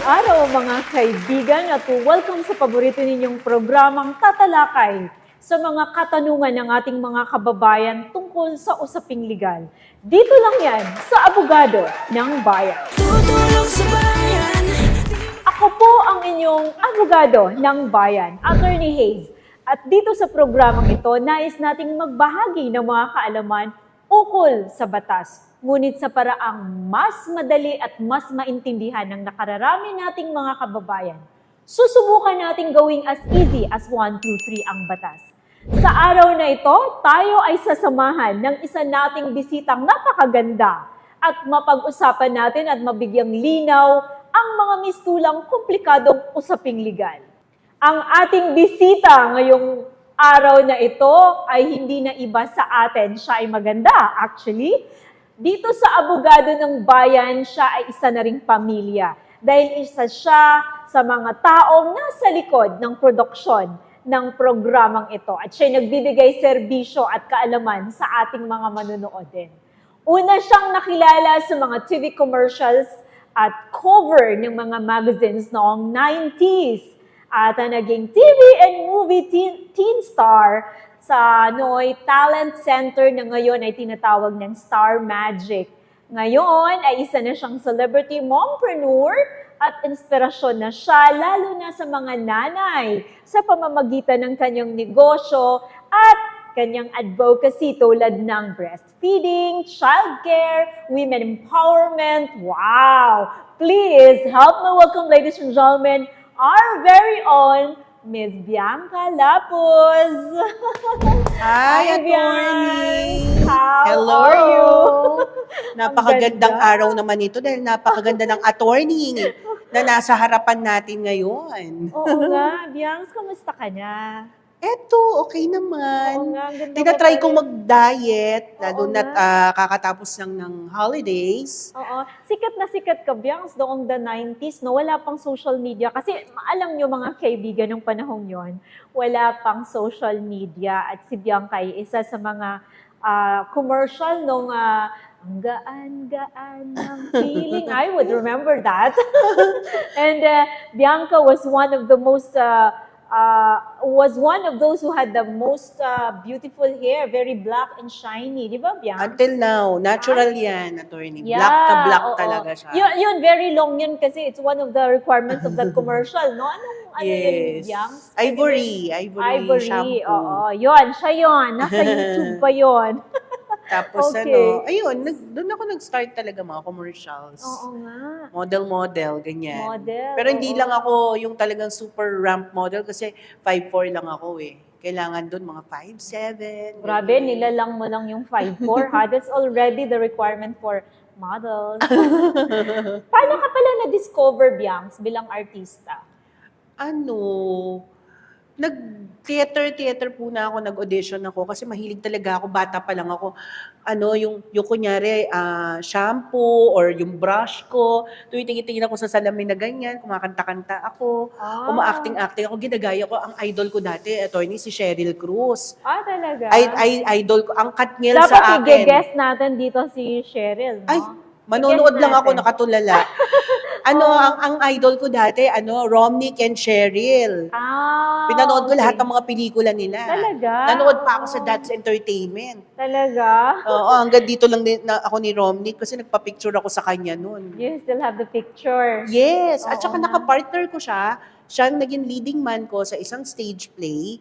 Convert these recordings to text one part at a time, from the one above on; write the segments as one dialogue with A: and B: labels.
A: araw mga kaibigan at welcome sa paborito ninyong programang tatalakay sa mga katanungan ng ating mga kababayan tungkol sa usaping legal. Dito lang yan sa Abogado ng Bayan.
B: Tutulong sa bayan.
A: Ako po ang inyong Abogado ng Bayan, Attorney Hayes. At dito sa programang ito, nais nating magbahagi ng mga kaalaman ukol sa batas, ngunit sa paraang mas madali at mas maintindihan ng nakararami nating mga kababayan. Susubukan nating gawing as easy as 1, 2, 3 ang batas. Sa araw na ito, tayo ay sasamahan ng isa nating bisitang napakaganda at mapag-usapan natin at mabigyang linaw ang mga mistulang komplikadong usaping legal. Ang ating bisita ngayong araw na ito ay hindi na iba sa atin. Siya ay maganda, actually. Dito sa Abogado ng Bayan, siya ay isa na ring pamilya. Dahil isa siya sa mga taong nasa likod ng produksyon ng programang ito. At siya nagbibigay serbisyo at kaalaman sa ating mga manunood din. Una siyang nakilala sa mga TV commercials at cover ng mga magazines noong 90s. At naging TV and movie teen star sa Noy Talent Center na ngayon ay tinatawag ng Star Magic. Ngayon ay isa na siyang celebrity mompreneur at inspirasyon na siya lalo na sa mga nanay sa pamamagitan ng kanyang negosyo at kanyang advocacy tulad ng breastfeeding, childcare, women empowerment. Wow! Please help me welcome, ladies and gentlemen, our very own Ms. Bianca Lapuz.
C: Hi,
A: Bianca.
C: attorney!
A: How
C: Hello!
A: are you?
C: Napakagandang
A: Ang ganda.
C: araw naman ito dahil napakaganda ng attorney na nasa harapan natin ngayon.
A: Oo nga, Bianca, kamusta ka na?
C: Eto, okay naman.
A: Oo nga, ang ganda
C: Tinatry
A: mo
C: kong mag-diet,
A: Oo
C: lalo na't
A: nga.
C: kakatapos lang ng holidays.
A: Oo. Sikat ka, Bianca, noong the 90s, no? Wala pang social media. Kasi alam nyo mga kaibigan ng panahong yon, wala pang social media. At si Bianca ay isa sa mga commercial nung ang gaan-gaan ng feeling. I would remember that. And Bianca was one of the most those who had the most beautiful hair, very black and shiny, di ba, Bianca?
C: Until now, natural yan, attorney.
A: Yeah,
C: Black na black
A: oo.
C: talaga siya.
A: Yun, very long yun kasi it's one of the requirements of that commercial, no? Ano yun,
C: Yes.
A: Bianca?
C: Ivory
A: Ivory,
C: shampoo.
A: oo. Yun, siya yun. Nasa YouTube pa yun.
C: Tapos
A: Okay.
C: ayun, doon ako nag-start talaga mga commercials.
A: Oo nga.
C: Model, ganyan.
A: Model,
C: Pero hindi
A: oo.
C: lang ako yung talagang super ramp model kasi 5'4 lang ako eh. Kailangan doon mga 5'7.
A: Grabe, nilalang mo lang yung 5'4", ha? That's already the requirement for models. Paano ka pala na-discover, Bianca, bilang artista?
C: Nag-theater po na ako, nag-audition ako kasi mahilig talaga ako, bata pa lang ako. Yung kunyari, shampoo or yung brush ko, tuwitingin ako sa salamin na ganyan, kumakanta-kanta ako, uma-acting ako, ginagaya ko. Ang idol ko dati, attorney, si Sheryl Cruz.
A: Talaga?
C: Idol ko, ang Katniel
A: Dapat
C: sa akin.
A: i-guess natin dito si Cheryl, no?
C: Ay, manonood lang ako,
A: natin.
C: nakatulala. Ang idol ko dati, Romnick and Cheryl. Pinanood ko
A: okay.
C: lahat ng mga pelikula nila.
A: Talaga?
C: Nanood pa ako sa That's Entertainment.
A: Talaga?
C: Oo, hanggang dito lang din ako ni Romnick kasi nagpa-picture ako sa kanya noon.
A: You still have the picture.
C: Yes, at
A: Oo
C: saka
A: nga.
C: nakapartner ko siya. Siya ang naging leading man ko sa isang stage play.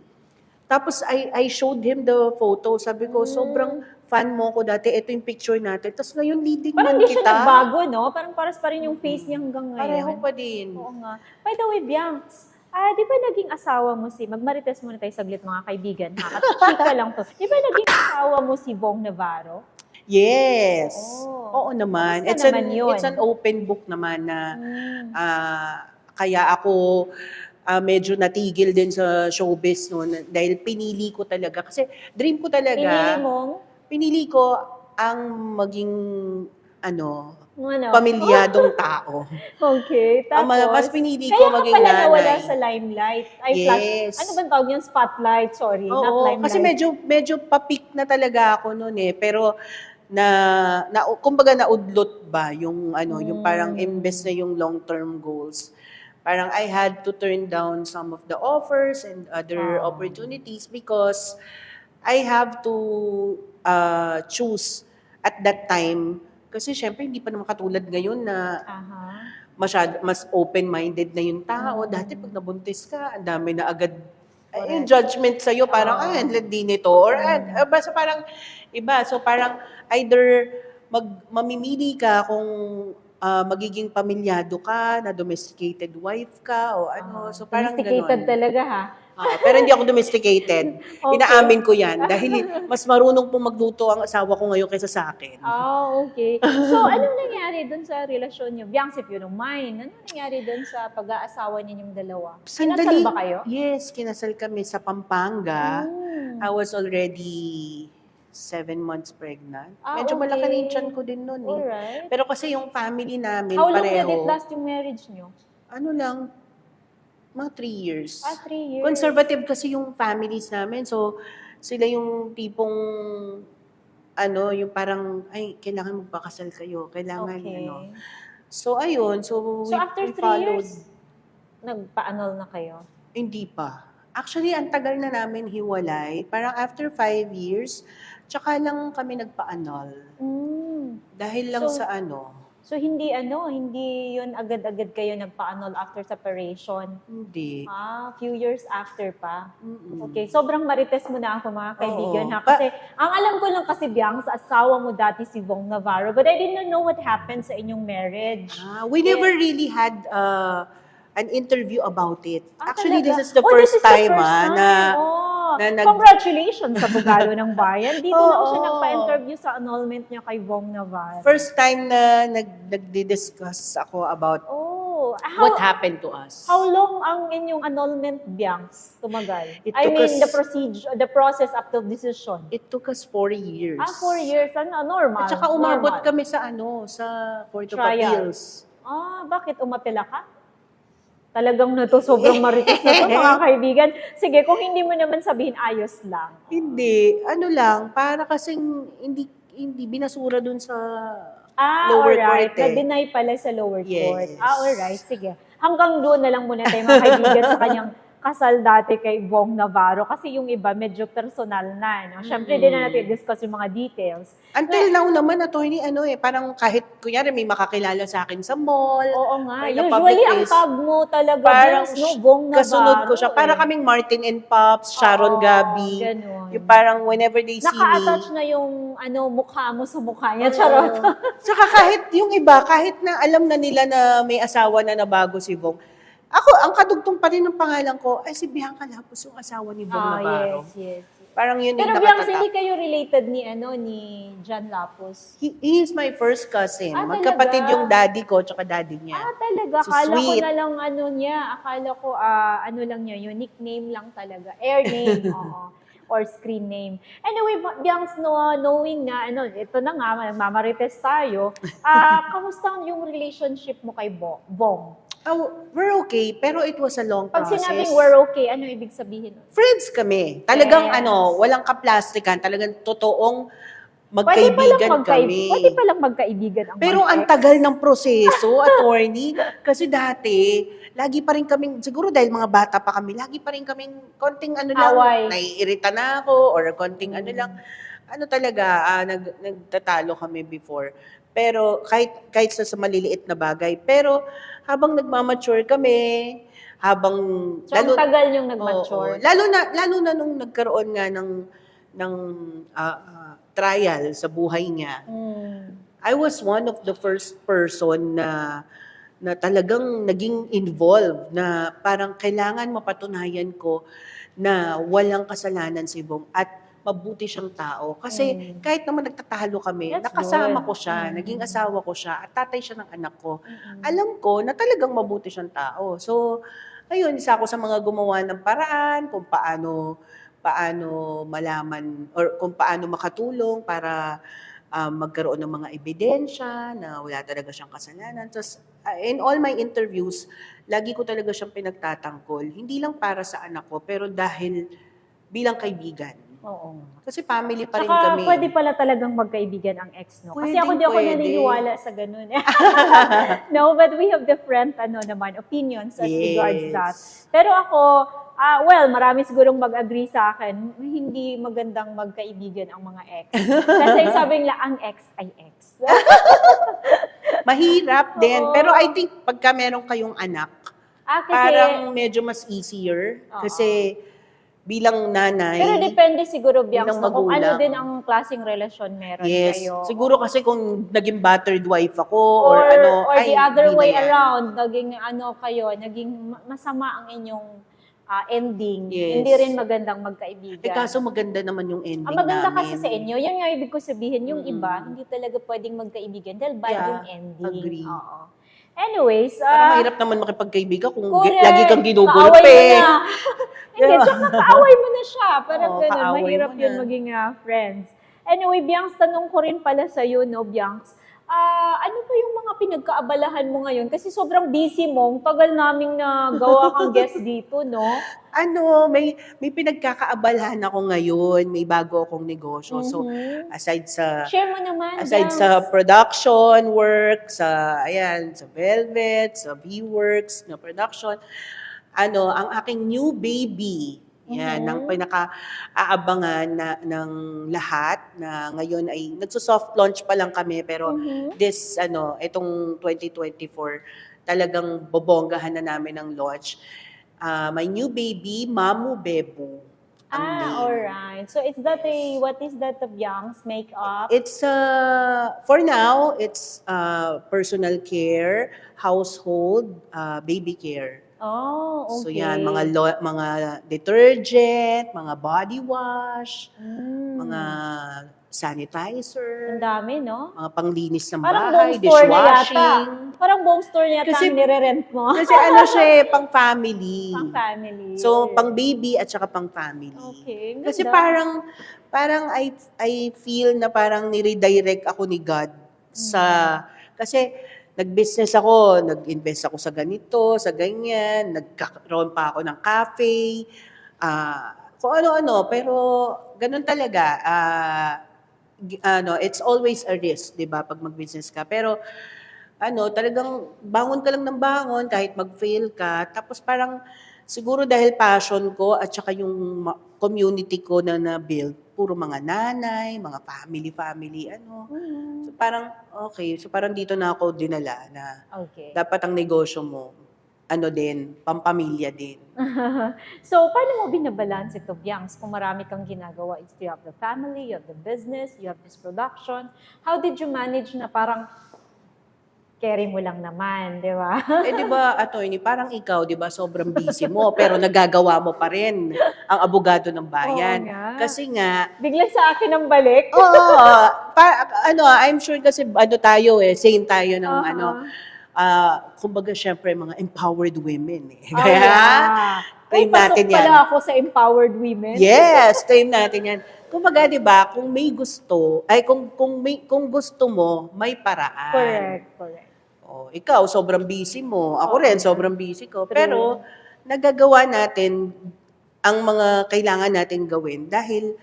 C: Tapos I showed him the photo. Sabi ko, sobrang fan mo ko dati. Ito yung picture natin. Tapos ngayon leading
A: Parang
C: man
A: hindi siya
C: kita.
A: nagbago, no? Parang paras pa rin yung face niya hanggang ngayon.
C: Pareho pa din.
A: Oo nga. By the way, Bianca, di ba naging asawa mo si, magmarites muna tayo saglit mga kaibigan, ha? At chika lang to. Di ba naging asawa mo si Bong Navarro?
C: Yes.
A: Oh.
C: Oo naman.
A: Kamusta naman yun?
C: It's an open book naman na
A: Hmm.
C: kaya ako medyo natigil din sa showbiz noon dahil pinili ko talaga. Kasi dream ko talaga.
A: Pinili mong?
C: Pinili ko ang maging
A: Ano?
C: pamilyadong tao.
A: Okay, tapos?
C: Mas pinili
A: Kaya
C: ko
A: ka
C: maging
A: pala
C: nanay.
A: nawala sa limelight. Ay,
C: Yes.
A: ano bang tawag yung spotlight? Sorry, not
C: Oo,
A: limelight.
C: kasi medyo papik na talaga ako noon eh. Pero kumbaga naudlot ba yung yung parang
A: Mm.
C: imbes na yung long-term goals. Parang I had to turn down some of the offers and other
A: Ah.
C: opportunities because I have to choose at that time. Kasi syempre hindi pa naman katulad ngayon na
A: Aha.
C: mas open-minded na yung tao.
A: Mm.
C: Dati pag nabuntis ka, ang dami na agad yung
A: Correct.
C: judgment sa'yo, parang,
A: Oo.
C: ang landi nito. Or, basta parang, iba. So, parang, either mamimili ka kung magiging pamilyado ka, na domesticated wife ka, o ano. So, parang
A: Domesticated
C: ganon.
A: talaga ha.
C: Pero hindi ako domesticated.
A: Okay.
C: Inaamin ko yan. Dahil mas marunong pong magluto ang asawa ko ngayon kaysa sa akin.
A: Okay. So, anong nangyari dun sa relasyon niyo? Biangs, if you don't mind, anong nangyari dun sa pag-aasawa ninyong dalawa? Kinasal ba kayo?
C: Yes, kinasal kami sa Pampanga.
A: Mm.
C: I was already 7 months pregnant.
A: Ah,
C: Medyo malaki na yung
A: okay.
C: tiyan ko din noon eh.
A: Alright.
C: Pero kasi yung family namin
A: How long
C: pareho,
A: did it last yung marriage niyo?
C: ano lang, mga 3 years.
A: 3 years.
C: Conservative kasi yung families namin. So, sila yung tipong, yung parang, ay, kailangan magpakasal kayo. Kailangan,
A: Okay.
C: So, ayun. So,
A: So, after
C: we
A: 3
C: followed.
A: years, nagpa-annul na kayo?
C: Hindi pa. Actually, ang tagal na namin hiwalay. Parang after 5 years, tsaka lang kami nagpa-annul. Dahil lang
A: So,
C: sa
A: So, hindi yun agad-agad kayo nagpa-annul after separation?
C: Hindi.
A: Few years after pa.
C: Mm-mm.
A: Okay, sobrang marites mo na ako mga kaibigan
C: Oo.
A: ha. Kasi ang alam ko lang kasi Biang, sa asawa mo dati si Vong Navarro, but I didn't know what happened sa inyong marriage.
C: We never really had an interview about it. Actually,
A: Talaga?
C: this is the
A: Oh,
C: first
A: this is the
C: time
A: first time.
C: na
A: Congratulations sa Bugalo ng Bayan. Dito na
C: Oo.
A: siya nagpa-interview sa annulment niya kay Vong Navarro.
C: first time na nagdi-discuss ako about what happened to us.
A: How long ang inyong annulment, Biangs, tumagal?
C: It
A: I
C: took
A: mean,
C: us-
A: the process up to decision.
C: It took us 4 years.
A: 4 years. Normal.
C: At saka umabot
A: normal.
C: kami sa sa Court of
A: Trial.
C: Appeals.
A: Bakit umapela ka? Talagang sobrang marites na to, mga kaibigan. Sige, kung hindi mo naman sabihin, ayos lang.
C: Hindi, lang, para kasing hindi binasura dun sa
A: alright.
C: lower court eh.
A: Na-deny pala sa lower court.
C: Yes.
A: Alright, sige. Hanggang doon na lang muna tayo mga kaibigan sa kanyang kasal dati kay Vong Navarro. Kasi yung iba, medyo personal na. No? Siyempre, din na natin discuss yung mga details.
C: Until now naman, attorney, parang kahit, kunyari, may makakilala sa akin sa mall.
A: Oo nga.
C: or the
A: Usually,
C: public
A: ang
C: place,
A: tag mo talaga,
C: parang
A: Biangs, no? Vong Navarro.
C: kasunod ko siya. Para
A: eh.
C: kaming Martin and Pops, Sharon
A: Oo,
C: Gabi.
A: ganun.
C: Yung parang whenever they see
A: Naka-attach
C: me.
A: na yung mukha mo sa mukha niya. Charot.
C: Saka kahit yung iba, kahit na alam na nila na may asawa na nabago si Vong, ako, ang kadugtong pa rin ng pangalan ko, ay si Bianca Lapus, yung asawa ni Vong Navarro.
A: Yes.
C: Parang yun
A: Pero
C: yung
A: Bianca,
C: nakatatak.
A: hindi kayo related ni John Lapus?
C: He is my first cousin.
A: Ah,
C: Magkapatid
A: talaga?
C: yung daddy ko tsaka daddy niya.
A: Talaga.
C: So
A: Akala ko
C: sweet.
A: na lang akala ko lang niya, yung nickname lang talaga. Air name, oo. Or screen name. Anyway, Biancs, knowing na, ito na nga, mamarites tayo, kamusta yung relationship mo kay Vong?
C: We're okay, pero it was a long
A: Pag
C: process.
A: sinabing we're okay, ano ibig sabihin nun?
C: Friends kami. Talagang
A: Yes.
C: walang kaplastikan. Talagang totoong magkaibigan kami.
A: Pwede palang magkaibigan ang
C: Pero ang
A: mag-ex.
C: tagal ng proseso, attorney. Kasi dati, lagi pa rin kaming, siguro dahil mga bata pa kami, lagi pa rin kaming konting lang,
A: Away.
C: naiirita na ako, or konting lang, talaga, nagtatalo kami before. Pero kahit sa maliliit na bagay. Pero habang nagmamature kami, habang
A: So, ang tagal yung nag-mature.
C: Oo. Lalo na nung nagkaroon nga ng trial sa buhay niya. I was one of the first person na talagang naging involved, na parang kailangan mapatunayan ko na walang kasalanan si Vong at mabuti siyang tao. Kasi kahit naman nagtatalo kami,
A: That's
C: nakasama
A: good.
C: ko siya, naging asawa ko siya, at tatay siya ng anak ko. Alam ko na talagang mabuti siyang tao. So, ayun, isa ako sa mga gumawa ng paraan kung paano malaman or kung paano makatulong para magkaroon ng mga ebidensya na wala talaga siyang kasalanan. Tapos, in all my interviews, lagi ko talaga siyang pinagtatanggol. Hindi lang para sa anak ko, pero dahil bilang kaibigan.
A: Oo.
C: Kasi family pa rin
A: Tsaka
C: kami.
A: pwede pala talagang magkaibigan ang ex, no? Kasi ako di ako
C: Pwede.
A: naniniwala sa ganun. No, but we have different opinions as regards that. Pero ako, well, marami sigurong mag-agree sa akin, hindi magandang magkaibigan ang mga ex. Kasi sabi nila, ang ex ay ex.
C: Mahirap din.
A: Oo.
C: Pero I think pagka meron kayong anak,
A: Kasi,
C: parang medyo mas easier.
A: Oo.
C: Kasi bilang nanay,
A: pero depende siguro, Bianx,
C: bilang
A: kung ano
C: magulang.
A: din ang klaseng relasyon meron
C: yes,
A: kayo.
C: siguro kasi kung naging battered wife ako
A: Or
C: ay,
A: the other
C: hindi na
A: way
C: yan.
A: around, naging masama ang inyong ending.
C: Yes.
A: Hindi rin magandang magkaibigan.
C: Kaso maganda naman yung ending
A: ang maganda
C: namin.
A: kasi sa inyo, yun nga ibig ko sabihin, yung iba, hindi talaga pwedeng magkaibigan dahil bad
C: Yeah,
A: yung ending.
C: agree.
A: Oo. Anyways,
C: Parang mahirap naman makipagkaibigan kung
A: correct.
C: lagi kang
A: Kaaway
C: ginugulpe.
A: mo na. Hindi,
C: Yeah.
A: tsaka kaaway mo na siya. Parang
C: Oo,
A: ganun,
C: kaaway
A: mahirap
C: mo
A: yun
C: na.
A: maging friends. Anyway, Bianx, tanong ko rin pala sa'yo, no, Bianx. Ano pa yung mga pinagkaabalahan mo ngayon? Kasi sobrang busy mo. Ang tagal naming gawa kang guest dito, no?
C: May pinagkakaabalahan ako ngayon. May bago akong negosyo. So,
A: Mhm.
C: aside sa
A: Share mo naman,
C: Aside
A: Bianx.
C: sa production work, sa Velvet, sa V-Works, na production, ang aking new baby, yan, ang pinaka-aabangan ng lahat na ngayon ay nagso-soft launch pa lang kami, pero itong 2024, talagang bobonggahan na namin ang launch. My new baby, Mamu Bebu. ang name.
A: Alright. So, what is that, Bianx? Makeup?
C: It's for now, it's personal care, household, baby care.
A: Oh, okay.
C: So yan, mga detergent, mga body wash, mga sanitizer,
A: Ang dami, no?
C: mga panglinis ng
A: Parang
C: bahay,
A: buong store na yata.
C: dishwashing.
A: Parang buong store na yata
C: Kasi-
A: ang nire-rent mo.
C: Kasi siya pang family.
A: Pang family.
C: So, pang baby at saka pang family.
A: Okay, ang
C: Kasi
A: ganda.
C: parang I feel na parang niredirect ako ni God kasi nag-business ako, nag-invest ako sa ganito, sa ganyan, nagkakaroon pa ako ng cafe, kung ano-ano, pero ganun talaga. It's always a risk, 'di ba, pag mag-business ka. Pero talagang bangon ka lang ng bangon kahit mag-fail ka. Tapos parang siguro dahil passion ko at saka yung community ko na na-build, puro mga nanay, mga family, So parang okay, so parang dito na ako dinala na
A: Okay.
C: dapat ang negosyo mo pampamilya din.
A: So, paano mo binabalance ito, Bianx? Kung marami kang ginagawa, you have the family, you have the business, you have this production. How did you manage na parang carry mo lang naman, di ba?
C: Di ba, attorney, parang ikaw, di ba, sobrang busy mo, pero nagagawa mo pa rin ang abogado ng bayan.
A: Oo nga.
C: Kasi nga,
A: Bigla sa akin ang balik.
C: oo, I'm sure kasi tayo same tayo ng kumbaga syempre mga empowered women Kaya, claim natin yan.
A: pala ako sa empowered women.
C: Yes, claim natin yan. Kumbaga, di ba, kung may gusto, kung gusto mo, may paraan.
A: Correct.
C: Ikaw, sobrang busy mo. Ako rin, sobrang busy ko.
A: True.
C: Pero, nagagawa natin ang mga kailangan natin gawin dahil,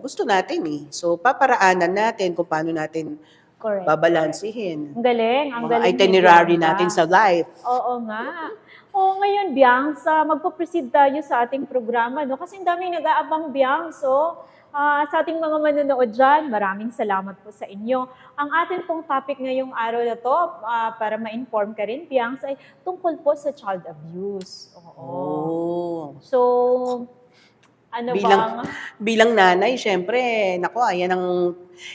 C: gusto natin So, paparaanan natin kung paano natin
A: Correct.
C: babalansihin.
A: Ang galing. Ang
C: Mga
A: galing. ni
C: itinerary
A: Bianca.
C: natin sa life.
A: Oo nga. Ngayon, Bianx, magpo-proceed tayo sa ating programa, no? Kasi ang daming nag-aabang, Bianx. So, sa ating mga manonood dyan, maraming salamat po sa inyo. Ang ating pong topic ngayong araw na to, para ma-inform ka rin, Bianx, ay tungkol po sa child abuse. Oo. So,
C: Bilang nanay, syempre, ayan ang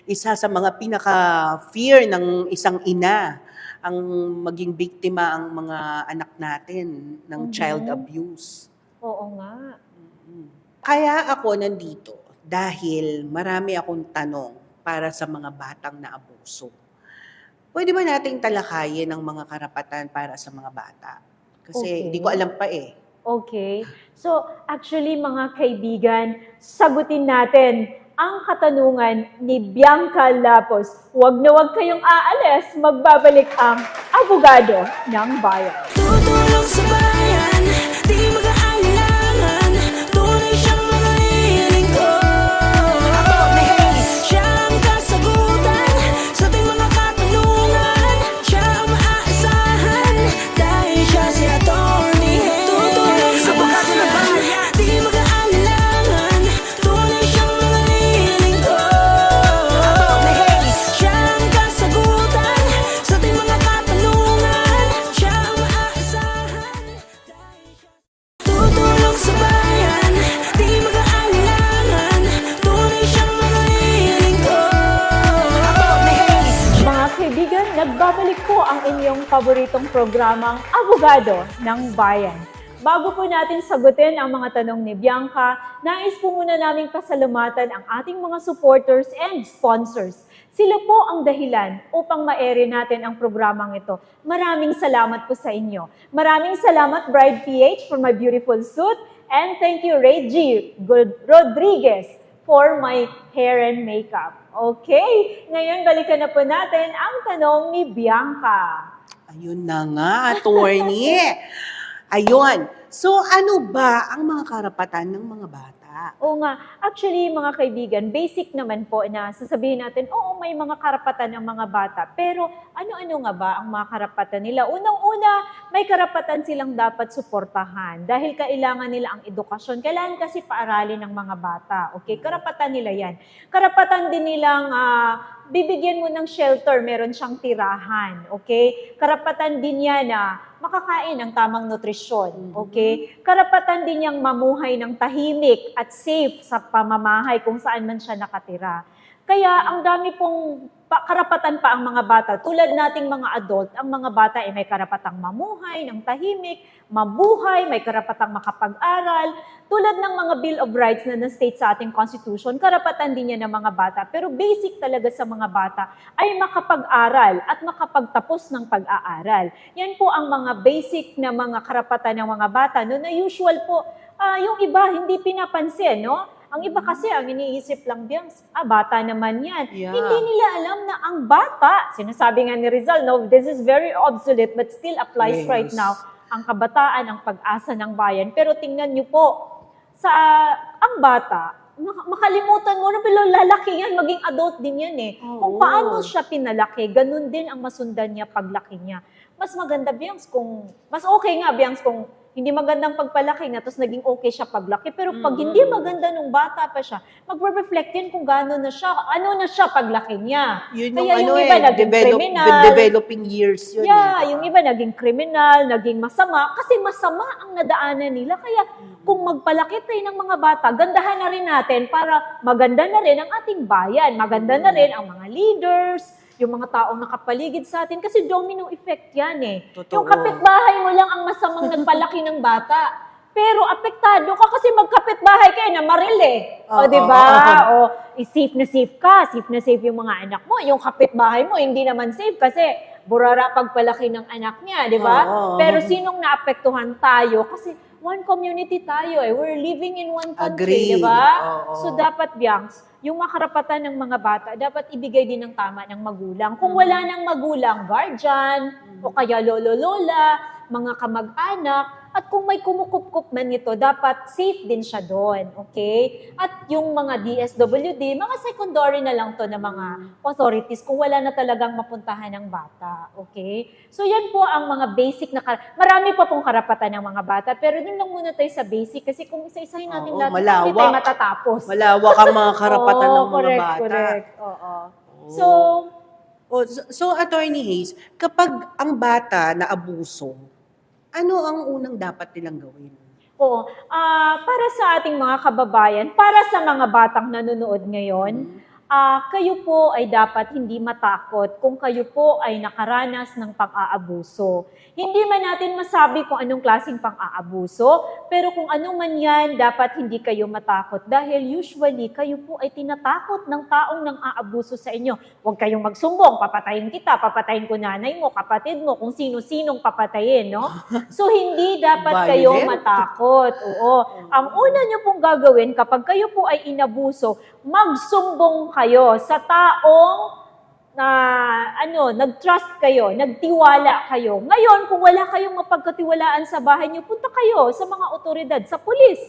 C: isa sa mga pinaka-fear ng isang ina, ang maging biktima ang mga anak natin ng child abuse.
A: Oo nga.
C: Kaya ako nandito dahil marami akong tanong para sa mga batang naabuso. Pwede ba nating talakayin ang mga karapatan para sa mga bata? Kasi
A: Okay.
C: hindi ko alam pa
A: Okay. So, actually, mga kaibigan, sagutin natin ang katanungan ni Bianca Lapos. Huwag na huwag kayong aalis, magbabalik ang abogado ng bayan.
B: Tutulong sa bayan, di mag-aalinlangan. Tunay siyang mga lilingkod.
A: Nagbabalik po ang inyong paboritong programang Abogado ng Bayan. Bago po natin sagutin ang mga tanong ni Bianca, nais po muna naming pasalamatan ang ating mga supporters and sponsors. Sila po ang dahilan upang ma-air natin ang programang ito. Maraming salamat po sa inyo. Maraming salamat Bride PH for my beautiful suit, and thank you Reggie Rodriguez for my hair and makeup. Okay, ngayon balikan na po natin ang tanong ni Bianca.
C: Ayun na nga, attorney. Ayun. So, ano ba ang mga karapatan ng mga bata?
A: Oo nga, actually mga kaibigan, basic naman po na sasabihin natin, oo may mga karapatan ng mga bata, pero ano-ano nga ba ang mga karapatan nila? Unang-una, may karapatan silang dapat suportahan dahil kailangan nila ang edukasyon. Kailangan kasi paaralin ng mga bata, okay? Karapatan nila yan. Karapatan din nilang bibigyan mo ng shelter, meron siyang tirahan, okay? Karapatan din yan na makakain ng tamang nutrisyon, okay? Karapatan din niyang mamuhay ng tahimik at safe sa pamamahay kung saan man siya nakatira. Kaya ang dami pong karapatan pa ang mga bata. Tulad nating mga adult, ang mga bata ay may karapatang mamuhay ng tahimik, mabuhay, may karapatang makapag-aral. Tulad ng mga Bill of Rights na na-state sa ating Constitution, karapatan din yan ng mga bata. Pero basic talaga sa mga bata ay makapag-aral at makapagtapos ng pag-aaral. Yan po ang mga basic na mga karapatan ng mga bata. No, na usual po, yung iba hindi pinapansin, no? Ang iba kasi, ang iniisip lang, Biangs, bata naman yan.
C: Yeah.
A: Hindi nila alam na ang bata, sinasabi nga ni Rizal, no, this is very obsolete but still applies right now. Ang kabataan, ang pag-asa ng bayan. Pero tingnan niyo po, ang bata, makalimutan mo na pero lalaki yan, maging adult din yan eh. Kung paano siya pinalaki, ganun din ang masundan niya paglaki niya. Mas maganda, Biangs, mas okay nga, Biangs, kung hindi magandang pagpalaki na, tapos naging okay siya paglaki. Pero pag hindi maganda nung bata pa siya, magre-reflect din kung gano'n na siya, ano na siya paglaki niya.
C: Yun
A: Kaya
C: yung
A: iba naging kriminal.
C: developing years yun.
A: Yung iba naging kriminal, naging masama, kasi masama ang nadaanan nila. Kaya kung magpalaki tayo ng mga bata, gandahan na rin natin para maganda na rin ang ating bayan, maganda na rin ang mga leaders, yung mga taong nakapaligid sa atin, kasi domino effect yan eh.
C: Totoo.
A: Yung kapitbahay mo lang ang masamang nagpalaki ng bata. Pero apektado ka kasi magkapitbahay kayo na maril eh. O, di ba? O, safe na safe yung mga anak mo. Yung kapitbahay mo, hindi naman safe kasi burara pagpalaki ng anak niya, di ba? Pero sinong naapektuhan tayo? Kasi one community tayo eh. We're living in one country, di ba? So dapat, Biangs, yung mga karapatan ng mga bata, dapat ibigay din ng tama ng magulang. Kung wala ng magulang, guardian, o kaya lolo-lola, mga kamag-anak, at kung may kumukup-kup man nito, dapat safe din siya doon, okay? At yung mga DSWD, mga secondary na lang to na mga authorities kung wala na talagang mapuntahan ng bata, okay? So yan po ang mga basic na, marami pa pong karapatan ng mga bata, pero dun lang muna tayo sa basic kasi kung isa-isahin natin lahat, hindi tayo matatapos.
C: Malawak ang mga karapatan ng mga bata.
A: Correct. Oo.
C: So, Attorney Hayes, kapag ang bata na abuso, ano ang unang dapat nilang gawin?
A: Oo. Para sa ating mga kababayan, para sa mga batang nanonood ngayon, kayo po ay dapat hindi matakot kung kayo po ay nakaranas ng pang-aabuso. Hindi man natin masabi kung anong klaseng pang-aabuso, pero kung ano man yan, dapat hindi kayo matakot dahil usually kayo po ay tinatakot ng taong nang aabuso sa inyo. Huwag kayong magsumbong, papatayin kita, papatayin ko nanay mo, kapatid mo, kung sino-sinong papatayin, no? So hindi dapat kayo matakot. Oo. Ang una nyo pong gagawin kapag kayo po ay inabuso, magsumbong kayo sa taong nag-trust kayo, nagtiwala kayo. Ngayon, kung wala kayong mapagkatiwalaan sa bahay niyo, punta kayo sa mga otoridad, sa pulis,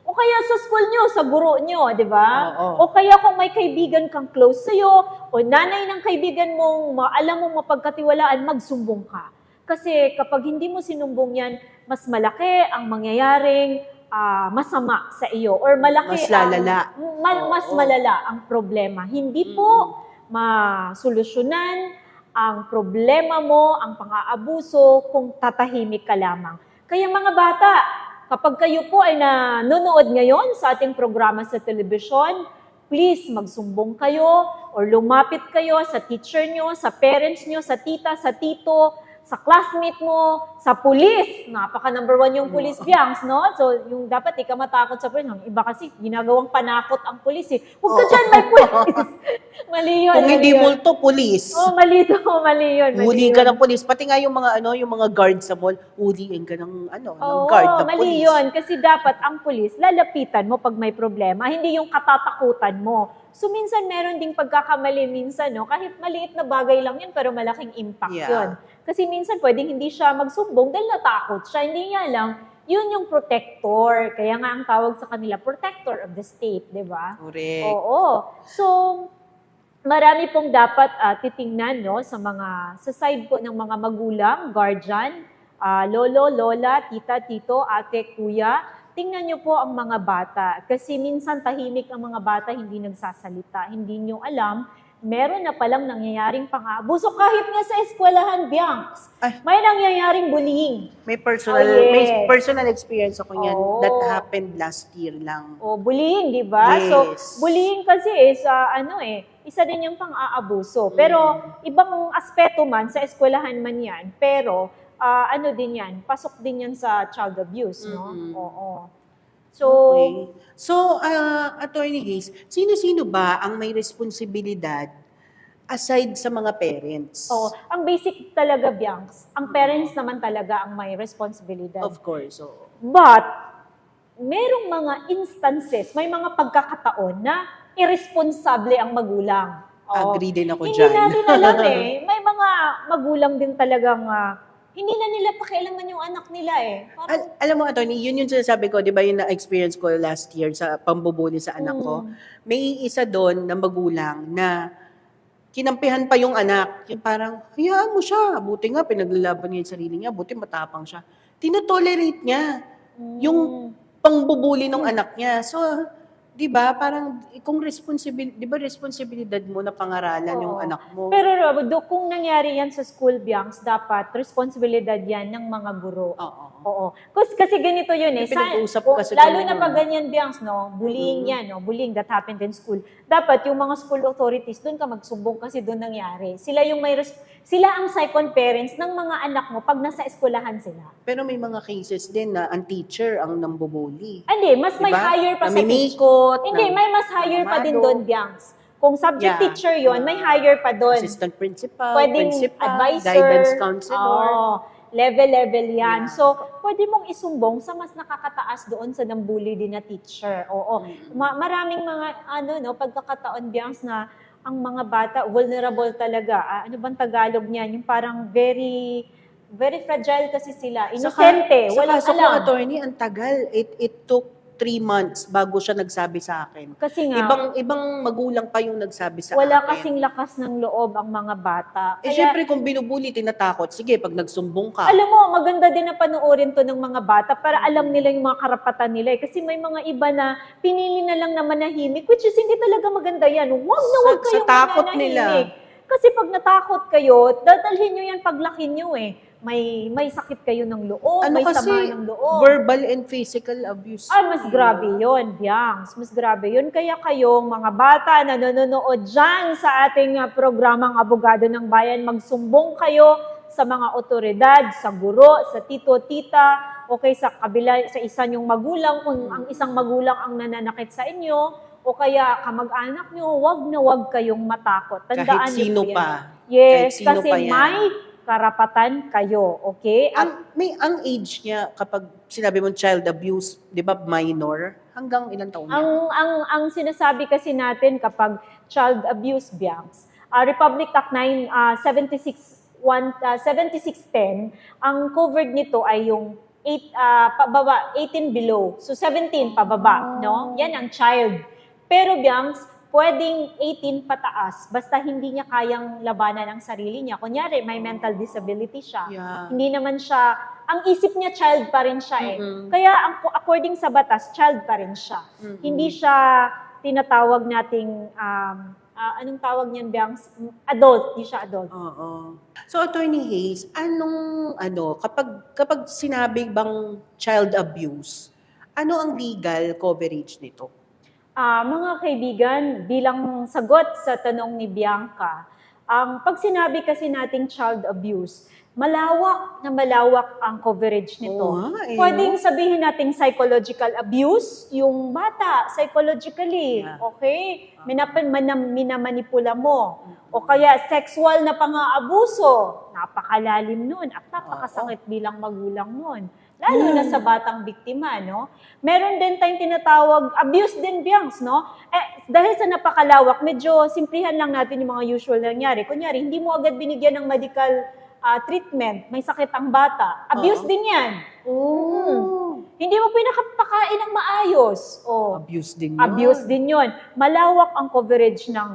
A: o kaya sa school niyo, sa guro niyo, di ba? O kaya kung may kaibigan kang close sa'yo, o nanay ng kaibigan mong alam mong mapagkatiwalaan, magsumbong ka. Kasi kapag hindi mo sinumbong yan, mas malaki ang mangyayaring masama sa iyo or malaki
C: mas lalala.
A: Mas malala ang problema. Hindi po masolusyonan ang problema mo, ang pang-aabuso kung tatahimik ka lamang. Kaya mga bata, kapag kayo po ay nanonood ngayon sa ating programa sa telebisyon, please magsumbong kayo or lumapit kayo sa teacher nyo, sa parents nyo, sa tita, sa tito, sa classmate mo, sa pulis. Napaka number 1 yung pulis, Biangs, no? So, yung dapat di ka matakot sa pulis. Ang iba kasi, ginagawang panakot ang pulis eh. Huwag ka dyan, may pulis. Mali yun.
C: Kung hindi
A: mali yun.
C: multo, pulis.
A: Oh, mali to, mali yun. mali
C: Huli
A: yun.
C: ka ng pulis. Pati nga yung mga yung mga guard sa mall, huliin ka ng ng
A: Oo,
C: guard ng
A: mali
C: pulis.
A: yun. Kasi dapat ang pulis, lalapitan mo pag may problema, hindi yung katatakutan mo. So, minsan meron ding pagkakamali minsan, no? Kahit maliit na bagay lang yun, pero malaking impact
C: Yeah.
A: yun. Kasi minsan pwedeng hindi siya magsumbong dahil natakot siya. Hindi niya lang, yun yung protector. Kaya nga ang tawag sa kanila, protector of the state, di ba?
C: Correct.
A: Oo. So, marami pong dapat titingnan, no, sa side po ng mga magulang, guardian, lolo, lola, tita, tito, ate, kuya. Tingnan niyo po ang mga bata. Kasi minsan tahimik ang mga bata, hindi nagsasalita. Hindi niyo alam, meron na palang nangyayaring pang-aabuso. Kahit nga sa eskwelahan, Biancs,
C: Ay.
A: may nangyayaring bullying.
C: May personal
A: Oh, yes.
C: may personal experience ako niyan
A: Oo.
C: that happened last year lang.
A: O, bullying, di ba?
C: Yes.
A: So, bullying kasi is, isa din yung pang-aabuso. Pero, ibang aspeto man, sa eskwelahan man yan, pero, din yan, pasok din yan sa child abuse, no?
C: Mm.
A: Oo. So,
C: Okay. So, Attorney Hayes, sino-sino ba ang may responsibilidad aside sa mga parents?
A: ang basic talaga, Biancs, ang parents naman talaga ang may responsibilidad.
C: Of course. Oo.
A: But, merong mga instances, may mga pagkakataon na irresponsable ang magulang. Oo.
C: Agree din ako
A: Hindi
C: dyan.
A: natin alam eh. May mga magulang din talagang hindi na nila pakialaman yung anak nila eh. Parang,
C: Alam mo, Attorney, yun yung sinasabi ko, di ba yung na-experience ko last year sa pambubuli sa anak ko. May isa doon na magulang na kinampihan pa yung anak. Yung parang, hayaan mo siya. Buti nga, pinaglalaban niya yung sarili niya. Buti matapang siya. Tinotolerate niya yung pangbubuli ng anak niya. So, di ba, parang kung responsibilidad mo na pangaralan yung
A: Oo.
C: anak mo.
A: Pero kung nangyari yan sa school, Biancs, dapat responsibilidad yan ng mga guro.
C: Oo.
A: Oo. Kasi ganito yun eh.
C: May pinag-uusap kasi
A: Lalo
C: kami
A: na
C: nun.
A: pag ganyan, Biancs, no? Bullying yan, no? Bullying that happened in school. Dapat yung mga school authorities, doon ka magsumbong kasi doon nangyari. Sila ang second parents ng mga anak mo pag nasa eskwelahan sila.
C: Pero may mga cases din na ang teacher ang nambubuli.
A: Hindi, mas may
C: Diba?
A: higher pa sa teacher.
C: Namimikot.
A: Hindi, may mas higher pa din
C: namamalo.
A: doon, Biancs. Kung subject
C: Yeah.
A: teacher yon, may higher pa doon.
C: Assistant principal,
A: Pwedeng
C: principal,
A: advisor,
C: guidance counselor.
A: level yan.
C: Yeah.
A: So, pwede mong isumbong sa mas nakakataas doon sa nambuli din na teacher. Oo. Maraming mga pagkakataon, Biancs, na ang mga bata vulnerable talaga. Ano bang Tagalog niyan? Yung parang very very fragile kasi sila. Inosente, walang
C: Sa kaso ko,
A: alam.
C: attorney, ang tagal. It took 3 months bago siya nagsabi sa akin.
A: Kasi nga,
C: Ibang magulang pa yung nagsabi sa
A: wala
C: akin.
A: kasing lakas ng loob ang mga bata.
C: Eh, syempre, kung binubuli, tinatakot. Sige, pag nagsumbong ka.
A: Alam mo, maganda din na panoorin to ng mga bata para alam nila yung mga karapatan nila. Kasi may mga iba na pinili na lang na manahimik, which is hindi talaga maganda yan. Huwag na huwag
C: Sa
A: kayong
C: takot
A: mananahimik.
C: nila.
A: Kasi pag natakot kayo, dadalhin nyo yan paglaki nyo eh. May sakit kayo ng loob, may
C: kasi,
A: sama ng loob.
C: verbal and physical abuse.
A: Mas grabe yun, Biancs. Mas grabe yun. Kaya kayong mga bata na nanonood dyan sa ating programang Abogado ng Bayan, magsumbong kayo sa mga otoridad, sa guro, sa tito, tita, okay, sa kabila, sa isa nyong magulang, kung ang isang magulang ang nananakit sa inyo, o kaya kamag-anak nyo, wag kayong matakot. Tandaan
C: Kahit sino
A: niyo po yan.
C: pa.
A: Yes,
C: Kahit sino
A: kasi
C: pa yan.
A: may karapatan kayo, okay? At
C: Ang age niya, kapag sinabi mo child abuse, di ba minor? Hanggang ilang taon niya?
A: ang sinasabi kasi natin kapag child abuse, Biancs, Republic Act 7610, ang covered nito ay yung 18 below. So 17 pababa, no? Yan ang child. Pero Biancs, pwedeng 18 pataas, basta hindi niya kayang labanan ang sarili niya. Kunyari, may mental disability siya.
C: Yeah.
A: Hindi naman siya, ang isip niya child pa rin siya eh.
C: Mhm.
A: Kaya according sa batas, child pa rin siya.
C: Mhm.
A: Hindi siya tinatawag nating, anong tawag niyan, Biancs? Adult, hindi siya adult.
C: Oo. So, Attorney Hayes, kapag sinabi bang child abuse, ano ang legal coverage nito?
A: Mga kaibigan, bilang sagot sa tanong ni Bianca, pag sinabi kasi nating child abuse, malawak na malawak ang coverage nito.
C: Oo nga, eh,
A: Pwedeng
C: no?
A: sabihin nating psychological abuse, yung bata, psychologically,
C: Yeah.
A: okay? Minamanipula mo. O kaya sexual na pang-aabuso, napakalalim nun at napakasakit bilang magulang nun. Lalo na sa batang biktima, no? Meron din tayong tinatawag, abuse din, Biangs, no? Dahil sa napakalawak, medyo simplihan lang natin yung mga usual na nangyari. Kunyari, hindi mo agad binigyan ng medical treatment, may sakit ang bata. Abuse din yan. Hindi mo pinakapakain ng maayos.
C: Abuse din yun.
A: Abuse din yun. Malawak ang coverage ng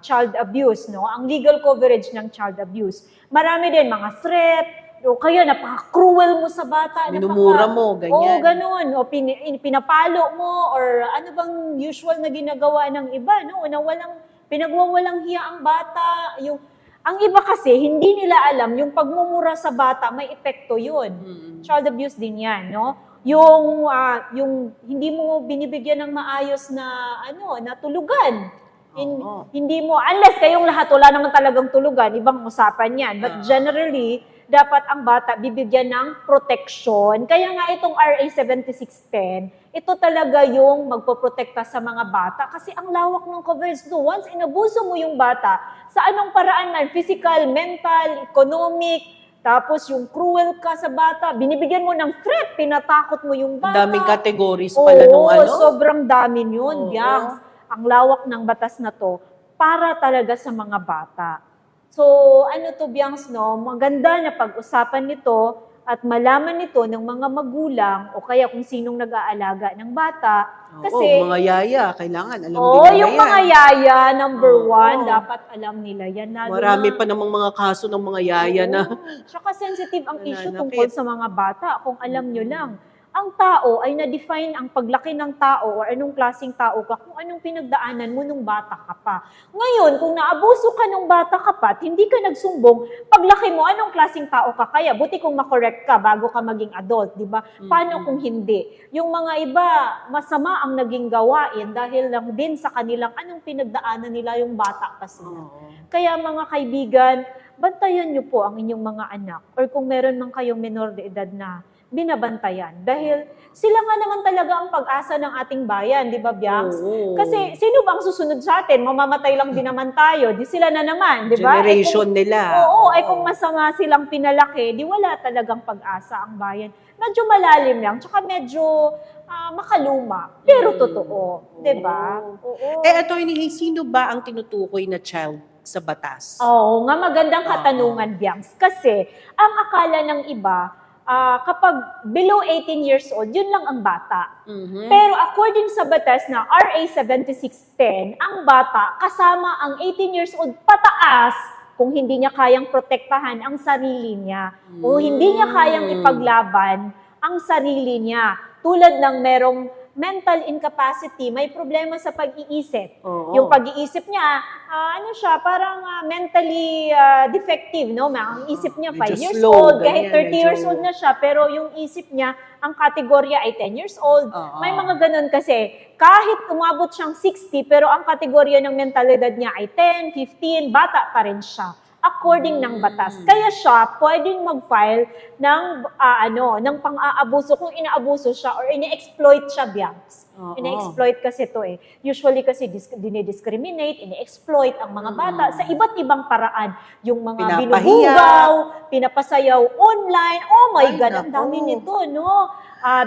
A: child abuse, no? Ang legal coverage ng child abuse. Marami din mga threat, o kaya napaka-cruel mo sa bata.
C: Minumura mo, ganyan.
A: Oo, ganun. O pinapalo mo, or ano bang usual na ginagawa ng iba, no? Na pinagwawalang hiya ang bata. Ang iba kasi, hindi nila alam, yung pagmumura sa bata, may epekto yun. Child abuse din yan, no? Yung hindi mo binibigyan ng maayos na tulugan. Hindi mo, unless kayong lahat wala naman talagang tulugan, ibang usapan yan. But generally, dapat ang bata bibigyan ng protection. Kaya nga itong RA 7610, ito talaga yung magpoprotekta sa mga bata kasi ang lawak ng coverage do. Once inabuso mo yung bata, sa anong paraan man, physical, mental, economic, tapos yung cruel ka sa bata, binibigyan mo ng threat, tinatakot mo yung bata.
C: Daming categories pala nung
A: sobrang dami yun,
C: Oo.
A: Biangs. Ang lawak ng batas na to para talaga sa mga bata. So, Biangs, no? Maganda na pag-usapan nito at malaman nito ng mga magulang o kaya kung sinong nag-aalaga ng bata. Kasi,
C: mga yaya, kailangan alam
A: Oo,
C: nila
A: yung
C: yan.
A: mga yaya, number
C: Oo.
A: one, dapat alam nila yan. Lalo
C: Marami
A: na-
C: pa namang mga kaso ng mga yaya na
A: Tsaka sensitive ang issue
C: Nananakit.
A: tungkol sa mga bata. Kung alam nyo lang, ang tao ay na-define ang paglaki ng tao or anong klaseng tao ka kung anong pinagdaanan mo nung bata ka pa. Ngayon, kung naabuso ka nung bata ka pa at hindi ka nagsumbong, paglaki mo, anong klaseng tao ka kaya? Buti kung makorek ka bago ka maging adult, di ba? Paano kung hindi? Yung mga iba, masama ang naging gawain dahil lang din sa kanilang anong pinagdaanan nila yung bata pa sila. Kaya mga kaibigan, bantayan niyo po ang inyong mga anak or kung meron man kayong menor de edad na binabantayan. Dahil sila nga naman talaga ang pag-asa ng ating bayan, di ba, Biangs?
C: Oo.
A: Kasi sino bang susunod sa atin? Mamamatay lang din naman tayo. Di sila na naman, di ba?
C: Generation nila.
A: Oo, ay kung masama silang pinalaki, di wala talagang pag-asa ang bayan. Medyo malalim lang, tsaka medyo makaluma, pero totoo. Di ba? Oo.
C: Attorney, sino ba ang tinutukoy na child sa batas?
A: Oo, nga magandang katanungan, Biangs. Kasi ang akala ng iba, kapag below 18 years old, yun lang ang bata. Pero according sa batas na RA 7610, ang bata kasama ang 18 years old pataas kung hindi niya kayang protektahan ang sarili niya o hindi niya kayang ipaglaban ang sarili niya. Tulad ng merong mental incapacity, may problema sa pag-iisip.
C: Oo.
A: Yung pag-iisip niya, parang mentally defective, no? Ang isip niya 5
C: Medyo
A: years
C: slow,
A: old, kahit
C: ganyan,
A: 30 years old na siya, pero yung isip niya, ang kategorya ay 10 years old.
C: Oo.
A: May mga ganun kasi, kahit umabot siyang 60, pero ang kategorya ng mentalidad niya ay 10, 15, bata pa rin siya. According ng batas. Kaya siya pwedeng mag-file ng pang-aabuso kung inaabuso siya or ini-exploit siya, Biangs.
C: Oo.
A: Ini-exploit kasi to eh. Usually kasi dinidiscriminate, ini-exploit ang mga bata sa iba't ibang paraan. Yung mga
C: Pinapahiya.
A: binubugaw, pinapasayaw online. Oh my
C: Ay,
A: God, ang
C: naku.
A: dami nito, no?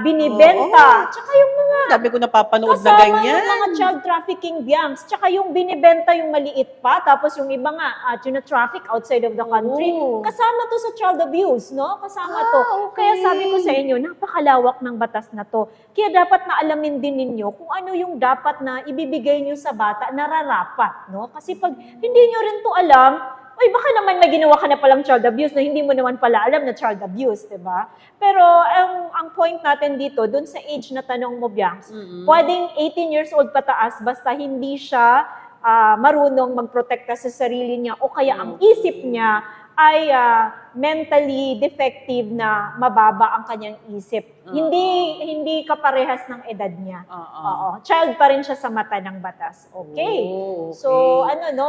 A: Binibenta. Tsaka yung mga
C: Dami ko napapanood na
A: kasama
C: ganyan.
A: yung mga child trafficking gangs, tsaka yung binibenta yung maliit pa, tapos yung iba nga, traffic outside of the country.
C: Oo.
A: Kasama to sa child abuse, no? Kasama to.
C: okay.
A: Kaya sabi ko sa inyo, napakalawak ng batas na to. Kaya dapat na alamin din ninyo kung ano yung dapat na ibibigay nyo sa bata na rarapat, no? Kasi pag hindi nyo rin to alam, ay baka naman may ginawa ka na palang child abuse na hindi mo naman pala alam na child abuse, di ba? Pero ang point natin dito, dun sa age na tanong mo, Biangs, pwedeng 18 years old pataas basta hindi siya marunong magprotekta sa sarili niya o kaya ang isip niya ay mentally defective na mababa ang kanyang isip. Hindi kaparehas ng edad niya. Oo. Child pa rin siya sa mata ng batas. Okay.
C: Oh, okay.
A: So,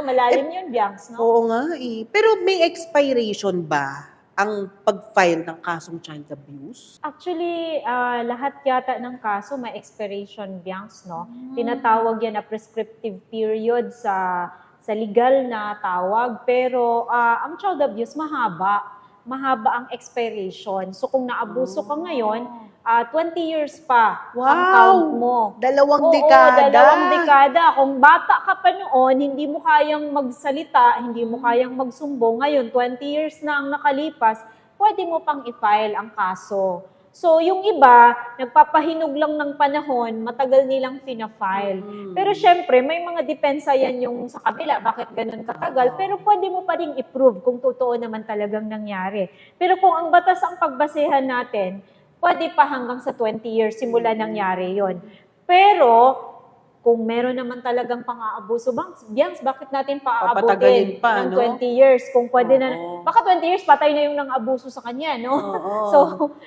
A: malalim yun, Bianx, no?
C: Oo nga eh. Pero may expiration ba ang pag-file ng kasong child abuse?
A: Actually, lahat yata ng kaso may expiration, Bianx, no? Tinatawag yan na prescriptive period sa legal na tawag. Pero ang child abuse, mahaba ang expiration. So kung naabuso ka ngayon, 20 years pa ang count mo.
C: Dalawang
A: Oo,
C: dekada.
A: dalawang dekada. Kung bata ka pa noon, hindi mo kayang magsalita, hindi mo kayang magsumbong. Ngayon, 20 years na ang nakalipas, pwede mo pang i-file ang kaso. So, yung iba, nagpapahinog lang ng panahon, matagal nilang fina-file. Pero syempre, may mga depensa yan yung sa kabila, bakit ganun katagal. Pero pwede mo pa rin i-prove kung totoo naman talagang nangyari. Pero kung ang batas ang pagbasehan natin, pwede pa hanggang sa 20 years simula nangyari yon. Pero, kung meron naman talagang pang-aabuso, Bianx, bakit natin
C: Papatagalin
A: paaabutin
C: pa,
A: ng
C: no?
A: 20 years? Kung pwede na,
C: Oo.
A: baka 20 years, patay na yung nang-abuso sa kanya, no?
C: Oo.
A: So,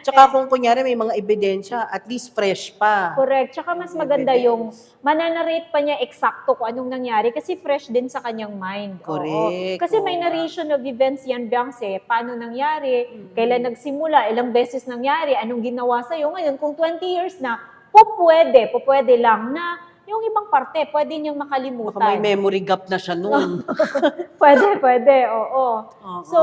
C: Tsaka kung kunyari may mga ebidensya, at least fresh pa.
A: correct. Tsaka mas maganda yung mananarrate pa niya eksakto kung anong nangyari kasi fresh din sa kanyang mind. Oo.
C: Correct.
A: Kasi may
C: Oo.
A: narration of events yan, Bianx, paano nangyari, kailan nagsimula, ilang beses nangyari, anong ginawa sa'yo. Ngayon, kung 20 years na, pwede lang na yung ibang parte, pwede niyang makalimutan.
C: Baka may memory gap na siya noon.
A: Pwede, oo.
C: Oo.
A: So,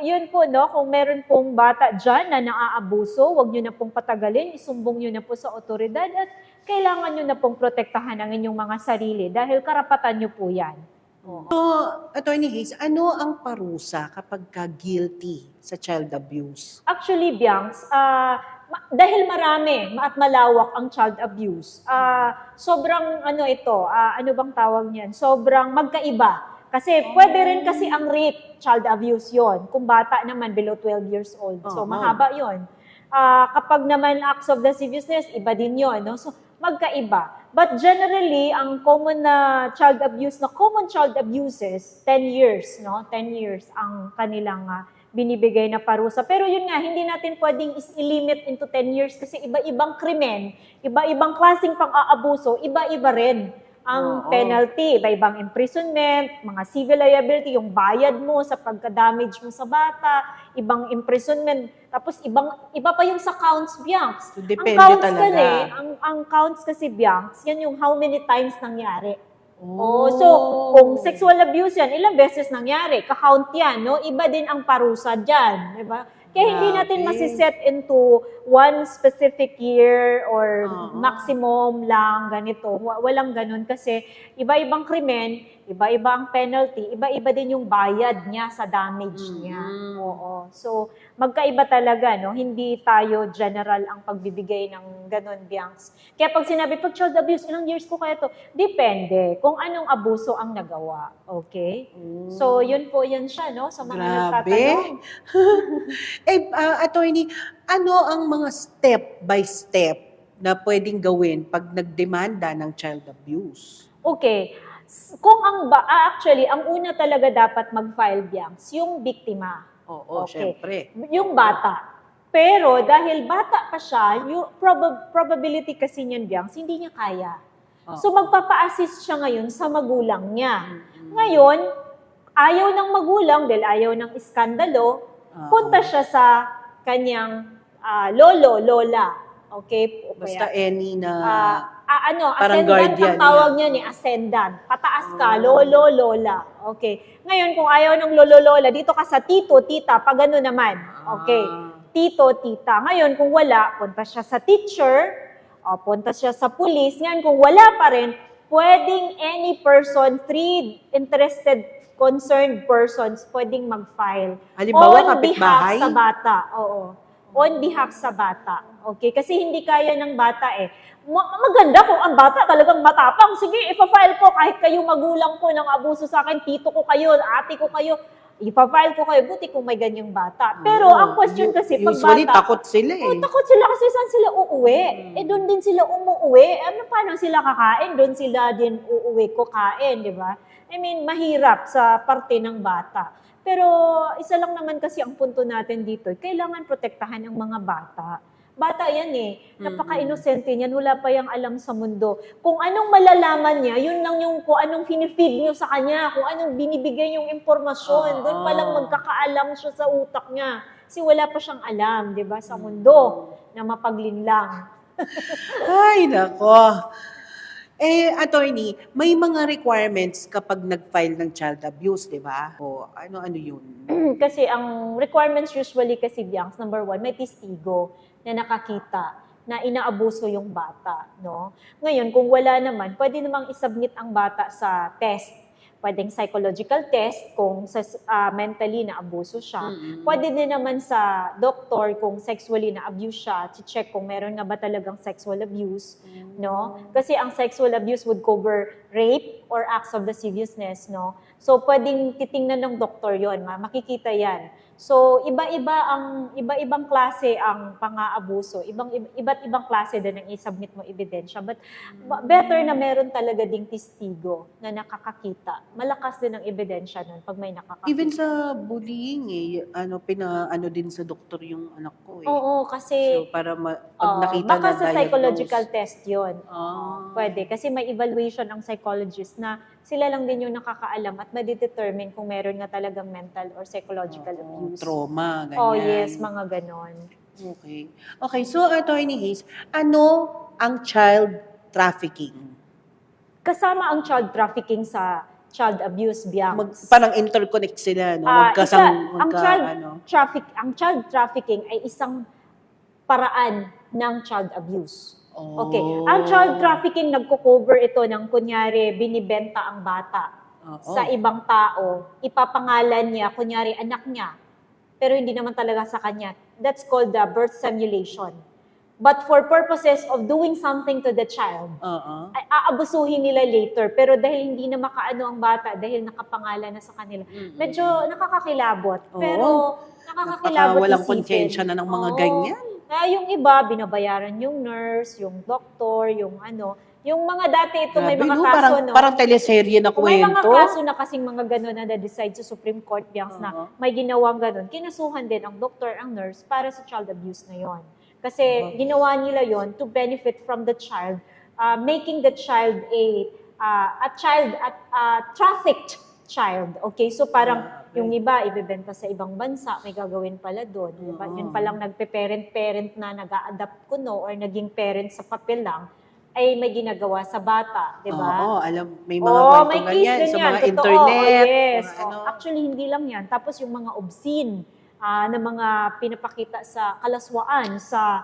A: yun po, no, kung meron pong bata dyan na naaabuso, huwag nyo na pong patagalin, isumbong nyo na po sa otoridad at kailangan nyo na pong protektahan ang inyong mga sarili dahil karapatan nyo po yan. Oo.
C: So, Attorney Hayes, ano ang parusa kapag guilty sa child abuse?
A: Actually, Bianx, dahil marami at malawak ang child abuse, sobrang ano bang tawag niyan? Sobrang magkaiba. Kasi pwede rin kasi ang rape, child abuse yon. Kung bata naman, below 12 years old. So, mahaba yon. Kapag naman acts of lasciviousness, iba din yon. No? So, magkaiba. But generally, ang common na child abuse, na common child abuses, 10 years, no? 10 years ang kanilang binibigay na parusa. Pero yun nga, hindi natin pwedeng i-limit into 10 years kasi iba-ibang krimen, iba-ibang klaseng pang-aabuso, iba-iba rin ang penalty. Iba-ibang imprisonment, mga civil liability, yung bayad mo sa pagka-damage mo sa bata, ibang imprisonment, tapos iba pa yung sa counts, Bianx.
C: So, depende
A: ang counts
C: talaga.
A: Kasi, ang counts kasi, Bianx, yan yung how many times nangyari. So, kung sexual abuse yan, ilang beses nangyari, ka-count yan, no? Iba din ang parusa dyan, di ba? Kaya hindi natin masiset into one specific year or maximum lang, ganito. Walang ganun kasi iba-ibang krimen, iba-iba ang penalty, iba-iba din yung bayad niya sa damage niya. Oo. So, magkaiba talaga, no? Hindi tayo general ang pagbibigay ng ganun, Bianx. Kaya pag sinabi, pag child abuse, ilang years ko kaya to? Depende kung anong abuso ang nagawa. Okay? So, yun po yan siya, no? Sa mga nagtatanong.
C: Attorney, ano ang mga step by step na pwedeng gawin pag nagdemanda ng child abuse?
A: Okay. Kung actually, ang una talaga dapat mag-file, Bianx, yung biktima.
C: Oo,
A: Okay.
C: syempre.
A: Yung bata. Pero dahil bata pa siya, yung probability kasi niyan, Bianx, hindi niya kaya. So magpapa-assist siya ngayon sa magulang niya. Ngayon, ayaw ng magulang dahil ayaw ng iskandalo, punta siya sa kanyang lolo, lola. Okay? O
C: Basta
A: kaya,
C: any na
A: ascendant
C: parang guardian
A: ang tawag niya ni ascendant. Pataas ka, lolo, lola. Okay. Ngayon, kung ayaw ng lolo, lola, dito ka sa tito, tita, pag ano naman. Okay. Tito, tita. Ngayon, kung wala, punta siya sa teacher, punta siya sa police. Ngayon, kung wala pa rin, pwedeng any person, 3 interested concerned persons pwedeng mag-file.
C: Halimbawa,
A: on behalf
C: kapitbahay?
A: sa bata. Oo. On behalf sa bata. Okay? Kasi hindi kaya ng bata maganda kung ang bata talagang matapang. Sige, ipa-file ko kahit kayo magulang ko ng abuso sa akin, tito ko kayo, ate ko kayo, ipa-file ko kayo. Buti kung may ganyang bata. Pero ang question kasi, pag
C: usually
A: bata,
C: takot sila
A: takot sila kasi saan sila uuwi? Doon din sila umuwi. Paano sila kakain? Doon sila din uuwi ko kain, di ba? I mean, mahirap sa parte ng bata. Pero isa lang naman kasi ang punto natin dito, kailangan protektahan ang mga bata. Bata yan napaka-inosente niyan, wala pa yang alam sa mundo. Kung anong malalaman niya, yun lang yung kung anong finifeed niyo sa kanya, kung anong binibigay yung impormasyon, doon pa lang magkakaalam siya sa utak niya. Kasi wala pa siyang alam, di ba, sa mundo na mapaglinlang.
C: Ay, nako. Attorney, may mga requirements kapag nag-file ng child abuse, di ba? O ano-ano yun?
A: Kasi ang requirements usually kasi, Biancs, number 1, may testigo na nakakita na inaabuso yung bata, no? Ngayon, kung wala naman, pwede namang isubmit ang bata sa test. Pwedeng psychological test kung mentally na abuso siya. Pwede din naman sa doktor kung sexually na abuse siya, to check kung meron na ba talagang sexual abuse, no? Kasi ang sexual abuse would cover rape or acts of lasciviousness, no? So pwedeng titingnan ng doktor 'yon, makikita 'yan. So iba-ibang klase ang pang-aabuso, iba't ibang klase din ang i-submit mo ebidensya, but better na meron talaga ding testigo na nakakakita. Malakas din ang ebidensya nun pag may nakakakita.
C: Even sa bullying, pinaano din sa doktor yung anak ko eh.
A: Oo, kasi
C: So, para pag nakita
A: baka
C: na
A: sa psychological
C: diagnose.
A: test yun. Pwede. Kasi may evaluation ang psychologist na sila lang din yung nakakaalam at ma-determine kung meron nga talagang mental or psychological abuse.
C: Trauma, ganyan.
A: Oh, yes, mga ganon.
C: Okay. Okay, so Attorney Hayes, ano ang child trafficking?
A: Kasama ang child trafficking sa child abuse, Biancs.
C: Parang interconnect sila, no?
A: ang
C: Ano?
A: child trafficking ay isang paraan ng child abuse. Okay. Ang child trafficking, nagko-cover ito ng kunyari, binibenta ang bata sa ibang tao, ipapangalan niya, kunyari anak niya, pero hindi naman talaga sa kanya. That's called the birth simulation. But for purposes of doing something to the child, ay aabusuhin nila later. Pero dahil hindi na makaano ang bata, dahil nakapangalan na sa kanila, medyo nakakakilabot. Pero nakakakilabot
C: walang
A: isipin.
C: konsensya na ng mga ganyan.
A: Yung iba, binabayaran yung nurse, yung doktor, yung ano. Yung mga dati ito, may
C: Grabe,
A: mga
C: no?
A: kaso,
C: Parang teleserye na
A: may mga
C: kwento.
A: kaso na kasing mga gano'n na na-decide sa Supreme Court, Biancs, na may ginawang gano'n. Kinasuhan din ang doktor, ang nurse, para sa child abuse na yon. Kasi ginawa nila yon to benefit from the child, making the child a trafficked child. Okay, so parang yung iba ibebenta sa ibang bansa, may gagawin pala doon. Diba? Yun palang nagpe-parent na nag-a-adapt kuno or naging parent sa papel lang, ay may ginagawa sa bata, di ba?
C: Oo, alam, may mga kwento ganyan sa mga
A: totoo.
C: internet.
A: Yes.
C: mga ano.
A: Actually, hindi lang yan. Tapos yung mga obscene na mga pinapakita sa kalaswaan, sa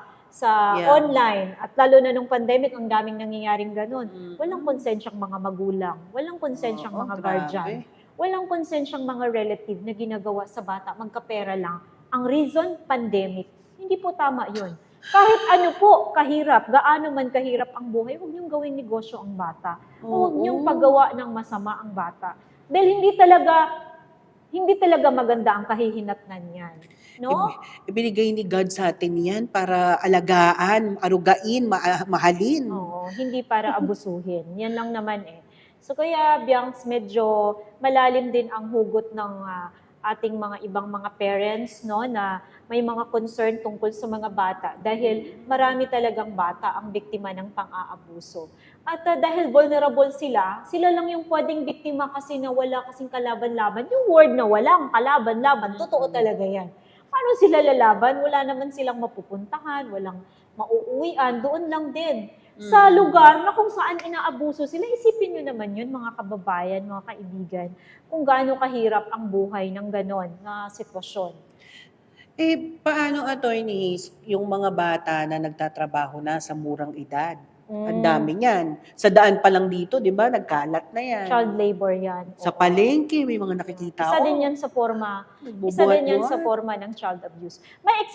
A: online, at lalo na nung pandemic, ang daming nangyayaring ganun. Walang konsensyang mga magulang, walang konsensyang mga guardian, walang konsensyang mga relative na ginagawa sa bata, magkapera lang. Ang reason, pandemic. Hindi po tama yun. Kahit ano po, kahirap, gaano man kahirap ang buhay, huwag niyong gawing negosyo ang bata. Huwag niyong paggawa ng masama ang bata. Dahil hindi talaga maganda ang kahihinatnan niyan. No?
C: Ibinigay ni God sa atin yan para alagaan, arugain, mahalin.
A: Oo, hindi para abusuhin. Yan lang naman eh. So kaya, Biancs, medyo malalim din ang hugot ng ating mga ibang mga parents, no, na may mga concern tungkol sa mga bata dahil marami talagang bata ang biktima ng pang-aabuso. At dahil vulnerable sila lang yung pwedeng biktima kasi na wala kasing kalaban-laban. Yung word na walang kalaban-laban, totoo talaga yan. Paano sila lalaban? Wala naman silang mapupuntahan, walang mauuwian, doon lang din. Sa lugar na kung saan inaabuso sila, isipin nyo naman yun, mga kababayan, mga kaibigan, kung gaano kahirap ang buhay ng ganon na sitwasyon.
C: Paano, Attorney, yung mga bata na nagtatrabaho na sa murang edad? Ang dami niyan. Sa daan pa lang dito, di ba, nagkalat na yan.
A: Child labor yan.
C: Sa
A: Oo.
C: palengke, may mga nakikita
A: Isa
C: ko.
A: din yan sa forma.
C: Nagbubuhat-buhat.
A: Isa din yan sa forma ng child abuse. May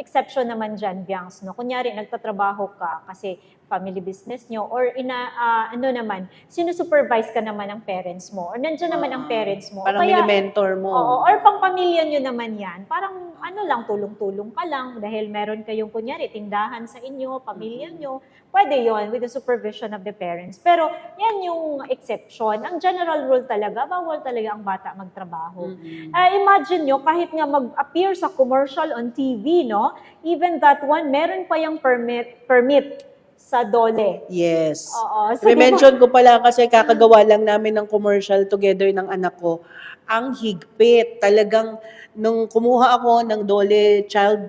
A: exception naman dyan, Biancs, no? Kunyari, nagtatrabaho ka kasi family business nyo, or ano naman, sinusupervise ka naman ng parents mo, or nandiyan naman ang parents mo.
C: Parang mini-mentor mo.
A: Oo, or pang pamilya nyo naman yan. Parang ano lang, tulong-tulong ka lang dahil meron kayong kunyari, tindahan sa inyo, pamilya nyo. Pwede yon with the supervision of the parents. Pero yan yung exception. Ang general rule talaga, bawal talaga ang bata magtrabaho. Imagine nyo, kahit nga mag-appear sa commercial on TV, no? Even that one, meron pa yung permit sa DOLE.
C: Yes.
A: Oo. So,
C: Re-mention ko pala kasi kakagawa lang namin ng commercial together ng anak ko. Ang higpit. Talagang nung kumuha ako ng DOLE child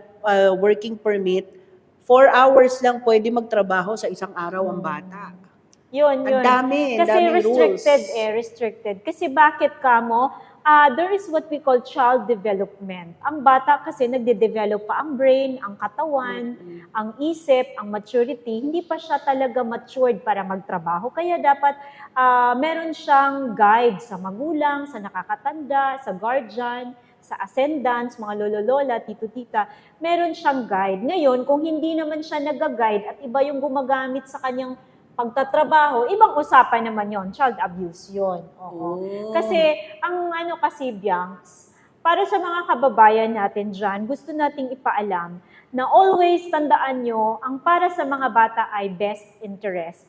C: working permit, 4 hours lang pwede magtrabaho sa isang araw ang bata.
A: Yun.
C: Ang dami
A: Kasi restricted
C: rules.
A: restricted. Kasi bakit kamo? There is what we call child development. Ang bata kasi nagde-develop pa ang brain, ang katawan, ang isip, ang maturity. Hindi pa siya talaga matured para magtrabaho. Kaya dapat meron siyang guide sa magulang, sa nakakatanda, sa guardian, sa ascendants, mga lolo-lola, tito-tita, meron siyang guide. Ngayon, kung hindi naman siya nag-guide at iba yung gumagamit sa kanyang pagtatrabaho, ibang usapan naman yon, child abuse yon. Oo. Kasi, ang ano kasi, Biancs, para sa mga kababayan natin dyan, gusto nating ipaalam na always tandaan nyo, ang para sa mga bata ay best interest.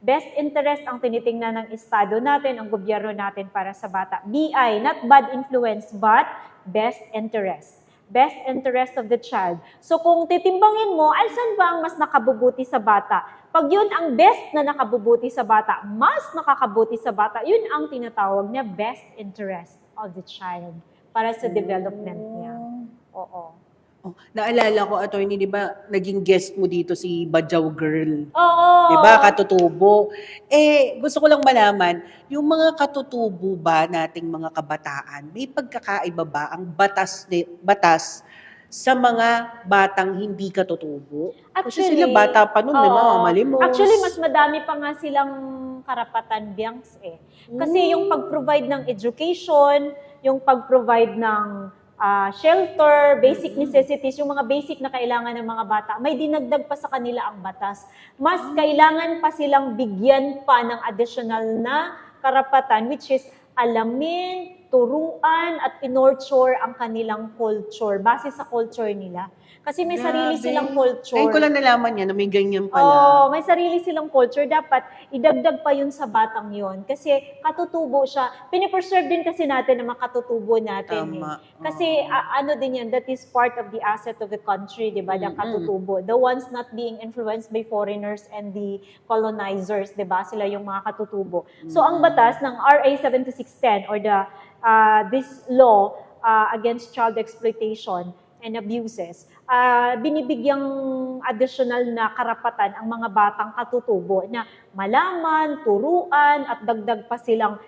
A: Best interest ang tinitingnan ng estado natin, ang gobyerno natin para sa bata. BI, not bad influence, but best interest. Best interest of the child. So kung titimbangin mo, saan ba ang mas nakabubuti sa bata? Pag yun ang best na nakabubuti sa bata, mas nakakabuti sa bata, yun ang tinatawag na best interest of the child para sa development niya. Oo.
C: Oh, naalala ko, attorney, di ba, naging guest mo dito si Badyaw Girl.
A: Oo.
C: Di ba, katutubo. Gusto ko lang malaman, yung mga katutubo ba nating mga kabataan, may pagkakaiba ba ang batas sa mga batang hindi katutubo? Kasi sila bata pa nun, di ba, malimos.
A: Actually, mas madami pa nga silang karapatan, Biancs Kasi yung pag-provide ng education, yung pag-provide ng shelter, basic necessities, yung mga basic na kailangan ng mga bata, may dinagdag pa sa kanila ang batas. Mas kailangan pa silang bigyan pa ng additional na karapatan, which is alamin, turuan, at inorture ang kanilang culture, base sa culture nila. Kasi may sarili silang culture.
C: Ngayon ko lang nalaman niya na may ganyan pala.
A: Oo, may sarili silang culture. Dapat idagdag pa yun sa batang yun. Kasi katutubo siya. Pinipreserve din kasi natin ang mga katutubo natin.
C: Tama.
A: Kasi ano din yan, that is part of the asset of the country, di ba? The katutubo. The ones not being influenced by foreigners and the colonizers, di ba? Sila yung mga katutubo. So ang batas ng RA 7610 or this law against child exploitation and abuses, binibigyang additional na karapatan ang mga batang katutubo na malaman, turuan, at dagdag pa silang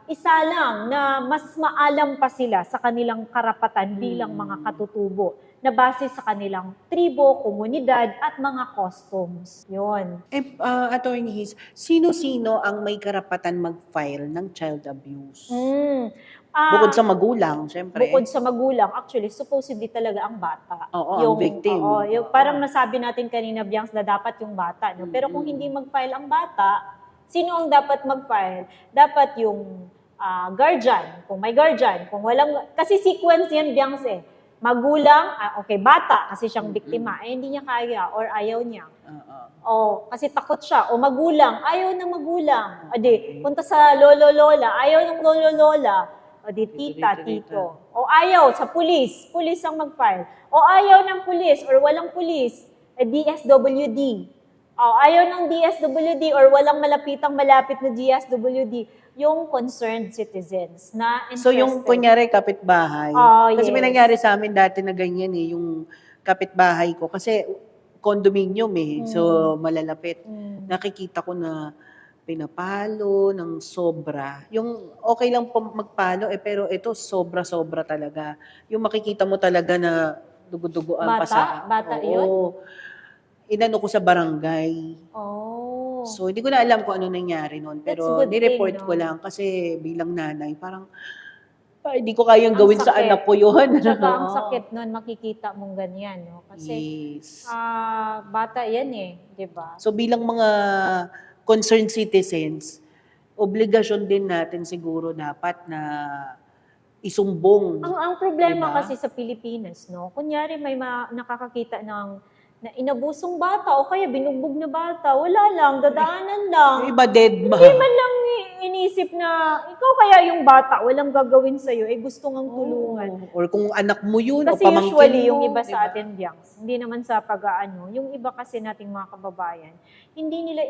A: isa lang na mas maalam pa sila sa kanilang karapatan bilang mga katutubo na base sa kanilang tribo, komunidad, at mga customs. Yun.
C: Attorney Hiz, sino-sino ang may karapatan mag-file ng child abuse? Bukod sa magulang, syempre.
A: Bukod sa magulang, actually, supposedly talaga ang bata.
C: Oo, ang victim.
A: Oo, parang nasabi natin kanina, Biancs, na dapat yung bata. No? Pero kung hindi mag-file ang bata, sino ang dapat mag-file? Dapat yung guardian, kung may guardian. Kung walang, kasi sequence yan, Biancs Magulang, okay, bata, kasi siyang biktima, hindi niya kaya or ayaw niya. Kasi takot siya. O magulang, ayaw ng magulang. O di, punta sa lolo-lola, ayaw ng lolo-lola. O di, tita, tito. O ayaw sa pulis ang mag-file. O ayaw ng pulis or walang pulis, DSWD. O ayaw ng DSWD or walang malapit na DSWD, yung concerned citizens na interested.
C: So yung kunyari kapitbahay, kasi may nangyari sa amin dati na ganyan yung kapitbahay ko, kasi condominium so malalapit. Nakikita ko na pinapalo ng sobra. Yung okay lang magpalo, pero ito sobra-sobra talaga. Yung makikita mo talaga na dugo-dugoan pa sa...
A: Bata yun?
C: Inano ko sa barangay. So, hindi ko na alam kung ano nangyari noon. Pero, nireport ko lang kasi bilang nanay, parang, Hindi ko kayang
A: Ang
C: gawin sa
A: sakit.
C: anak ko yun.
A: Tsaka ang
C: Oo.
A: sakit nun, makikita mong ganyan, no? Kasi
C: Yes.
A: bata yan eh, di ba?
C: So bilang mga concerned citizens, obligasyon din natin siguro dapat na isumbong.
A: Ang problema
C: Diba?
A: kasi sa Pilipinas, no? Kunyari may nakakakita ng na inabusong bata o kaya binugbog na bata, wala lang, dadaanan lang.
C: Yung iba dead ma.
A: Hindi man lang inisip na ikaw kaya yung bata, walang gagawin sa'yo, eh gusto ngang tulungan.
C: Or kung anak mo yun
A: Kasi
C: o pamangkin
A: usually,
C: mo.
A: yung iba sa
C: diba?
A: atin, Biangs, hindi naman sa pag-aano, yung iba kasi nating mga kababayan, hindi nila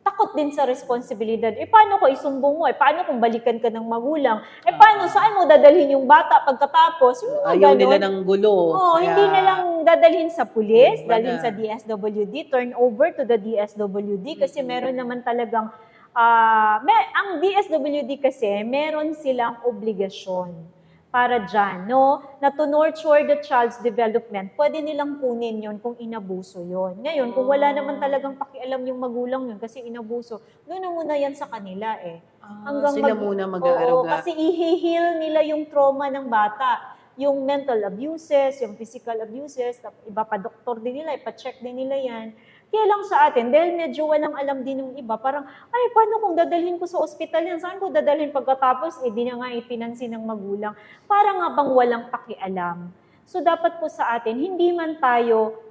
A: takot din sa responsibilidad. Eh, paano ko isumbong mo? Eh, paano kung balikan ka ng magulang? Eh, paano, saan mo dadalhin yung bata pagkatapos? Yung mga
C: Ayaw
A: ganon.
C: nila ng gulo.
A: Oo,
C: Kaya-
A: hindi na lang dadalhin sa pulis,
C: Iba
A: dalhin
C: na.
A: sa DSWD, turn over to the DSWD kasi meron naman talagang, ang DSWD kasi, meron silang obligasyon para dyan, no? Na to nurture the child's development, pwede nilang kunin yon kung inabuso yon. Ngayon, kung wala naman talagang pakialam yung magulang yun kasi inabuso, doon na muna yan sa kanila eh.
C: Sila muna
A: Oo,
C: mag-aaruga.
A: kasi i-heal nila yung trauma ng bata. Yung mental abuses, yung physical abuses, iba pa doktor din nila, ipa-check din nila yan. Kaya lang sa atin, dahil medyo walang alam din ng iba, parang, ay, paano kung dadalhin ko sa ospital yan? Saan ko dadalhin pagkatapos? Eh, di na nga ipinansin ng magulang. Parang nga bang walang pakialam. So, dapat po sa atin, hindi man tayo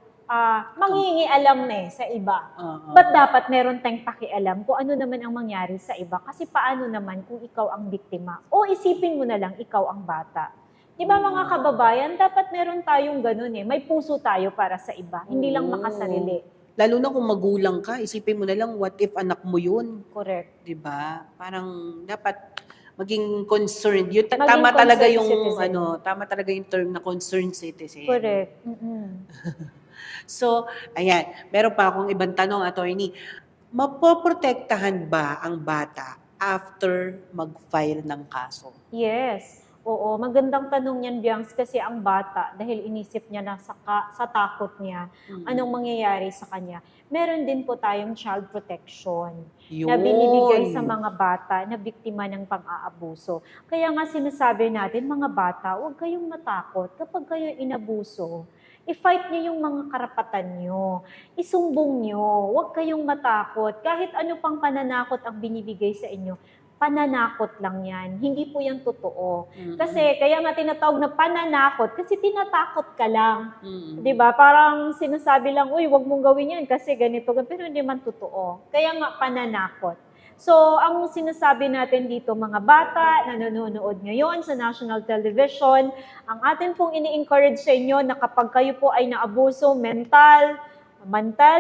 A: mangingialam sa iba. But dapat meron tayong pakialam kung ano naman ang mangyari sa iba. Kasi paano naman kung ikaw ang biktima? O isipin mo na lang, ikaw ang bata. Di ba mga kababayan, dapat meron tayong ganun eh. May puso tayo para sa iba, hindi lang makasarili.
C: Lalo na kung magulang ka, isipin mo na lang, what if anak mo yun?
A: Correct.
C: 'Di ba? Parang dapat maging concerned. Yun,
A: Maging
C: tama talaga
A: concerned
C: yung
A: citizen.
C: tama talaga yung term na concerned citizen.
A: Correct. Mm-mm.
C: So, ayan, meron pa akong ibang tanong, attorney. Mapoprotektahan ba ang bata after mag-file ng kaso?
A: Yes. Oo, magandang tanong yan, Biangs, kasi ang bata, dahil inisip niya na sa takot niya, anong mangyayari sa kanya. Meron din po tayong child protection na binibigay sa mga bata na biktima ng pang-aabuso. Kaya nga sinasabi natin, mga bata, huwag kayong matakot kapag kayo inabuso. I-fight niyo yung mga karapatan niyo. Isumbong niyo. Huwag kayong matakot. Kahit ano pang pananakot ang binibigay sa inyo, pananakot lang yan. Hindi po yan totoo. Kasi kaya nga tinatawag na pananakot kasi tinatakot ka lang. 'Di ba? Parang sinasabi lang, uy, wag mong gawin yan kasi ganito. Pero hindi man totoo. Kaya nga pananakot. So, ang sinasabi natin dito, mga bata na nanonood ngayon sa national television, ang atin pong ini-encourage sa inyo na kapag kayo po ay naabuso mental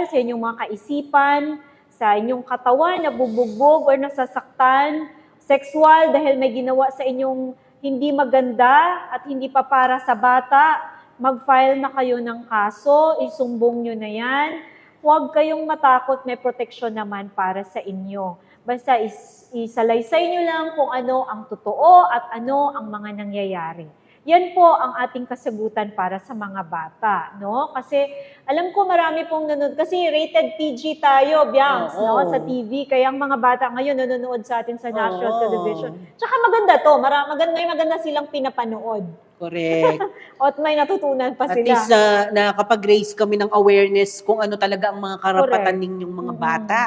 A: sa inyong mga kaisipan, sa inyong katawan, nabubugbog or nasasaktan, sexual dahil may ginawa sa inyong hindi maganda at hindi pa para sa bata, mag-file na kayo ng kaso, isumbong nyo na yan. Huwag kayong matakot, may proteksyon naman para sa inyo. Basta isalaysay nyo lang kung ano ang totoo at ano ang mga nangyayari. Yan po ang ating kasagutan para sa mga bata, no? Kasi alam ko marami pong nanonood, kasi rated PG tayo, Biangs, no? Sa TV, kaya ang mga bata ngayon nanonood sa atin sa national television. Tsaka maganda to, may maganda silang pinapanood.
C: Correct.
A: At may natutunan pa
C: At
A: sila.
C: least nakapag-raise kami ng awareness kung ano talaga ang mga karapatan ninyong mga bata.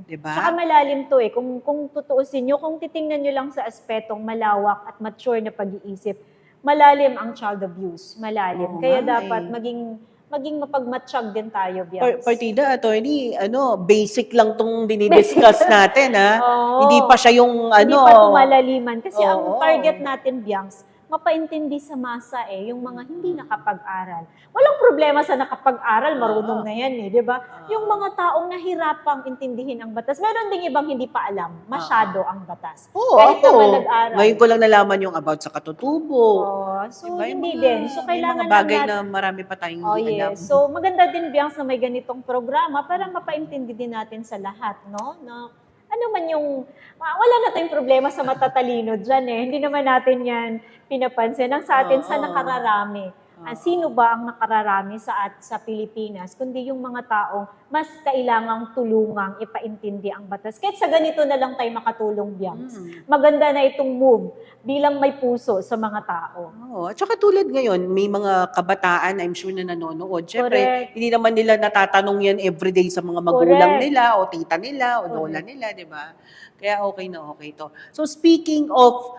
C: Diba?
A: Tsaka malalim to eh. Kung tutuusin nyo, kung titingnan nyo lang sa aspetong malawak at mature na pag-iisip, malalim ang child abuse. Malalim.
C: Oo
A: Kaya
C: nga
A: dapat maging mapagmatsyag din tayo, Biangs.
C: Partida, attorney, basic lang tong dinidiscuss natin, ha?
A: Oo.
C: Hindi pa siya yung,
A: Hindi pa tumalaliman. Kasi ang
C: Oo.
A: target natin, Biangs, mapaintindi sa masa yung mga hindi nakapag-aral. Walang problema sa nakapag-aral, marunong na yan di ba? Yung mga taong nahirapang intindihin ang batas. Meron ding ibang hindi pa alam, masyado ang batas.
C: Oo,
A: Kahit
C: ako.
A: naman nag-aral.
C: Ngayon ko lang nalaman yung about sa katutubo.
A: So,
C: Diba? Yung
A: hindi
C: mga-
A: din. So,
C: may
A: kailangan
C: mga bagay
A: lang
C: na marami pa tayong
A: Oh,
C: hindi alam.
A: yes. So, maganda din, Biangs, na may ganitong programa para mapaintindi din natin sa lahat, no? Na ano man yung, wala na tayong problema sa matatalino dyan Hindi naman natin yan pinapansin. Ang sa atin, sa nakararami. Sino ba ang nakararami sa Pilipinas, kundi yung mga taong mas kailangang tulungang ipaintindi ang batas. Kahit sa ganito na lang tayo makatulong, Biangs. Maganda na itong move bilang may puso sa mga tao.
C: At saka tulad ngayon, may mga kabataan, I'm sure na nanonood. Siyempre,
A: Correct.
C: hindi naman nila natatanong yan everyday sa mga magulang
A: Correct.
C: nila o tita nila o lola nila, di ba? Kaya okay na okay to. So speaking of,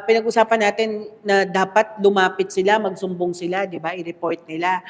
C: pinag-usapan natin na dapat lumapit sila, magsumbong sila, di ba? I-report nila.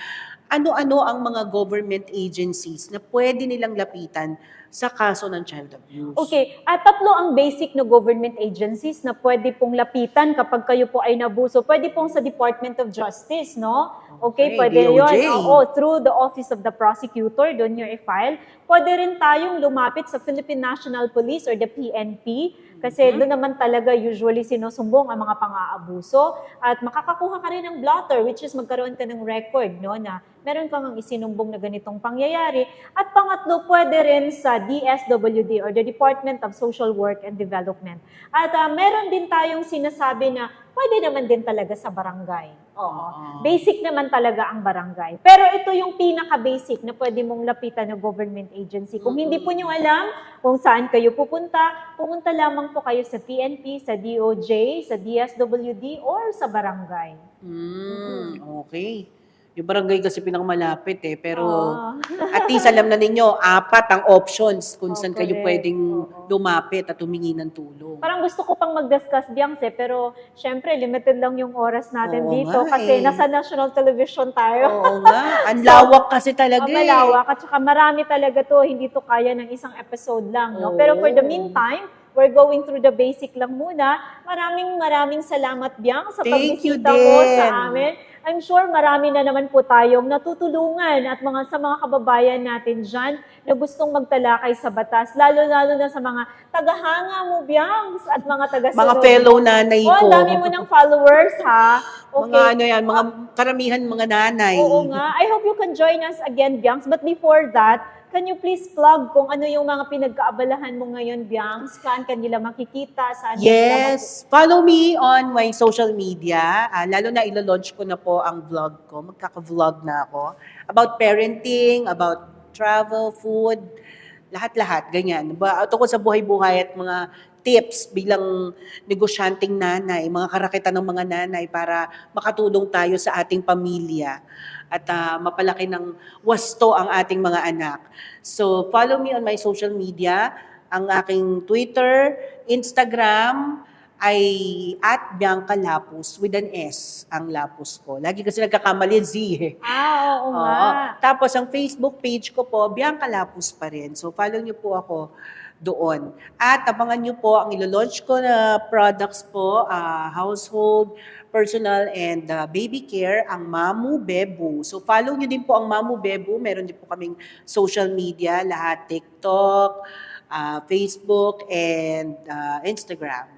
C: Ano-ano ang mga government agencies na pwede nilang lapitan sa kaso ng child abuse?
A: Okay, tatlo ang basic na government agencies na pwede pong lapitan kapag kayo po ay nabuso. Pwede pong sa Department of Justice, no? Okay,
C: Okay,
A: pwede
C: DOJ.
A: yun. Oo, through the Office of the Prosecutor, doon nyo i-file. Pwede rin tayong lumapit sa Philippine National Police or the PNP kasi doon naman talaga usually sinusumbong ang mga pang-aabuso at makakakuha ka rin ng blotter, which is magkaroon ka ng record, no, na meron kang isinumbong na ganitong pangyayari. At pangatlo, pwede rin sa DSWD or the Department of Social Work and Development. At meron din tayong sinasabi na pwede naman din talaga sa barangay. Oo. Basic naman talaga ang barangay. Pero ito yung pinaka-basic na pwede mong lapitan ng government agency. Kung hindi po nyo alam kung saan kayo pumunta lamang po kayo sa PNP, sa DOJ, sa DSWD, or sa barangay.
C: Okay. Yung barangay kasi pinakamalapit pero
A: Oo.
C: at least alam na ninyo, 4 ang options kung saan kayo
A: correct.
C: pwedeng lumapit at humingi ng tulong.
A: Parang gusto ko pang mag-discuss, Biangs, pero syempre, limited lang yung oras natin
C: Oo
A: dito
C: nga
A: kasi
C: eh.
A: nasa national television tayo.
C: Oo nga, ang lawak kasi talaga
A: Ang malawak at saka marami talaga to, hindi to kaya ng isang episode lang, no? Pero for the meantime, we're going through the basic lang muna. Maraming salamat, Biang, sa
C: Thank you
A: pagbisita mo
C: din.
A: sa amin. I'm sure marami na naman po tayong natutulungan at sa mga kababayan natin dyan na gustong magtalakay sa batas, lalo-lalo na sa mga tagahanga mo, Biang, at mga tagasunod.
C: mga fellow nanay
A: Oh,
C: ko.
A: ang dami mo ng followers, ha?
C: Mga ano yan, mga karamihan mga nanay.
A: Oo nga. I hope you can join us again, Biangs. But before that, can you please plug kung ano yung mga pinagkaabalahan mo ngayon, Biangs? Saan ka nila makikita? Saan
C: Yes, follow me on my social media. Lalo na ilo-launch ko na po ang vlog ko. Magkaka-vlog na ako. About parenting, about travel, food, lahat-lahat, ganyan. Tungkol sa buhay-buhay at mga tips bilang negosyanteng nanay, mga karakitan ng mga nanay para makatulong tayo sa ating pamilya at mapalaki ng wasto ang ating mga anak. So, follow me on my social media. Ang aking Twitter, Instagram ay @BiancaLapus with an S ang Lapus ko. Lagi kasi nagkakamali Z eh.
A: Oo nga.
C: Oo. Tapos ang Facebook page ko po, Bianca Lapus pa rin. So follow niyo po ako doon. At abangan niyo po ang ilo-launch ko na products po, household, personal, and baby care, ang Mamu Bebo. So follow niyo din po ang Mamu Bebo. Meron din po kaming social media, lahat TikTok, Facebook, and Instagram.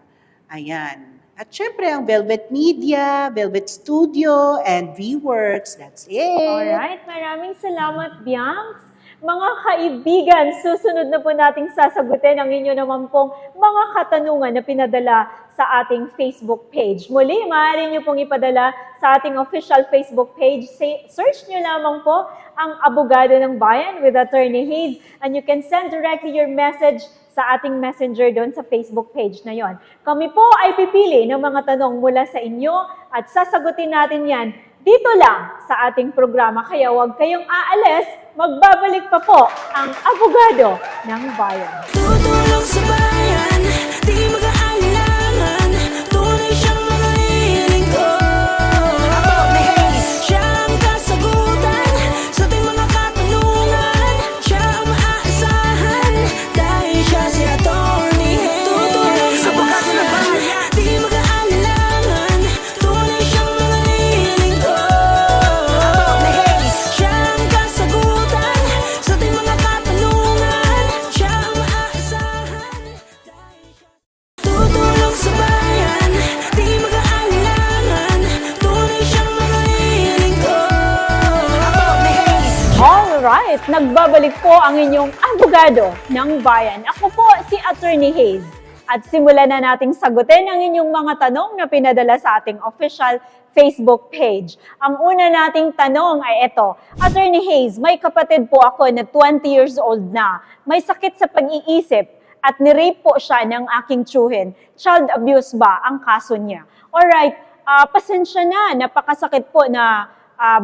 C: Ayan. At syempre, ang Velvet Media, Velvet Studio, and VWorks. That's it.
A: Alright, maraming salamat, Biangs. Mga kaibigan, susunod na po nating sasagutin ang inyo naman pong mga katanungan na pinadala sa ating Facebook page. Muli, maaari nyo pong ipadala sa ating official Facebook page. Search nyo lamang po ang Abogado ng Bayan with Attorney Hayes and you can send directly your message sa ating messenger doon sa Facebook page na yon. Kami po ay pipili ng mga tanong mula sa inyo at sasagutin natin yan dito lang sa ating programa. Kaya huwag kayong aalis, magbabalik pa po ang Abogado ng Bayan.
B: Tutulong sa bayan, di mag-aalinlangan. Tunay siyang mga lilingkod. Siya ang kasagutan sa ating mga katanungan. Siya ang maaasahan dahil siya si Attorney Hayes. Tutulong sa bayan, di mag-aalinlangan. Tunay siyang mga lilingkod. Siya ang kasagutan sa ating mga katanungan. Siya ang maaasahan dahil siya. Tutulong sa bayan, di mag-aalinlangan. Tunay siyang mga lilingkod.
A: Alright, nagbabalik po ang inyong Abogado ng Bayan. Ako po si Attorney Hayes. At simulan na nating sagutin ang inyong mga tanong na pinadala sa ating official Facebook page. Ang una nating tanong ay ito, Attorney Hayes, may kapatid po ako na 20 years old na. May sakit sa pag-iisip at nirape po siya ng aking tiyuhin. Child abuse ba ang kaso niya? Alright, pasensya na, napakasakit po na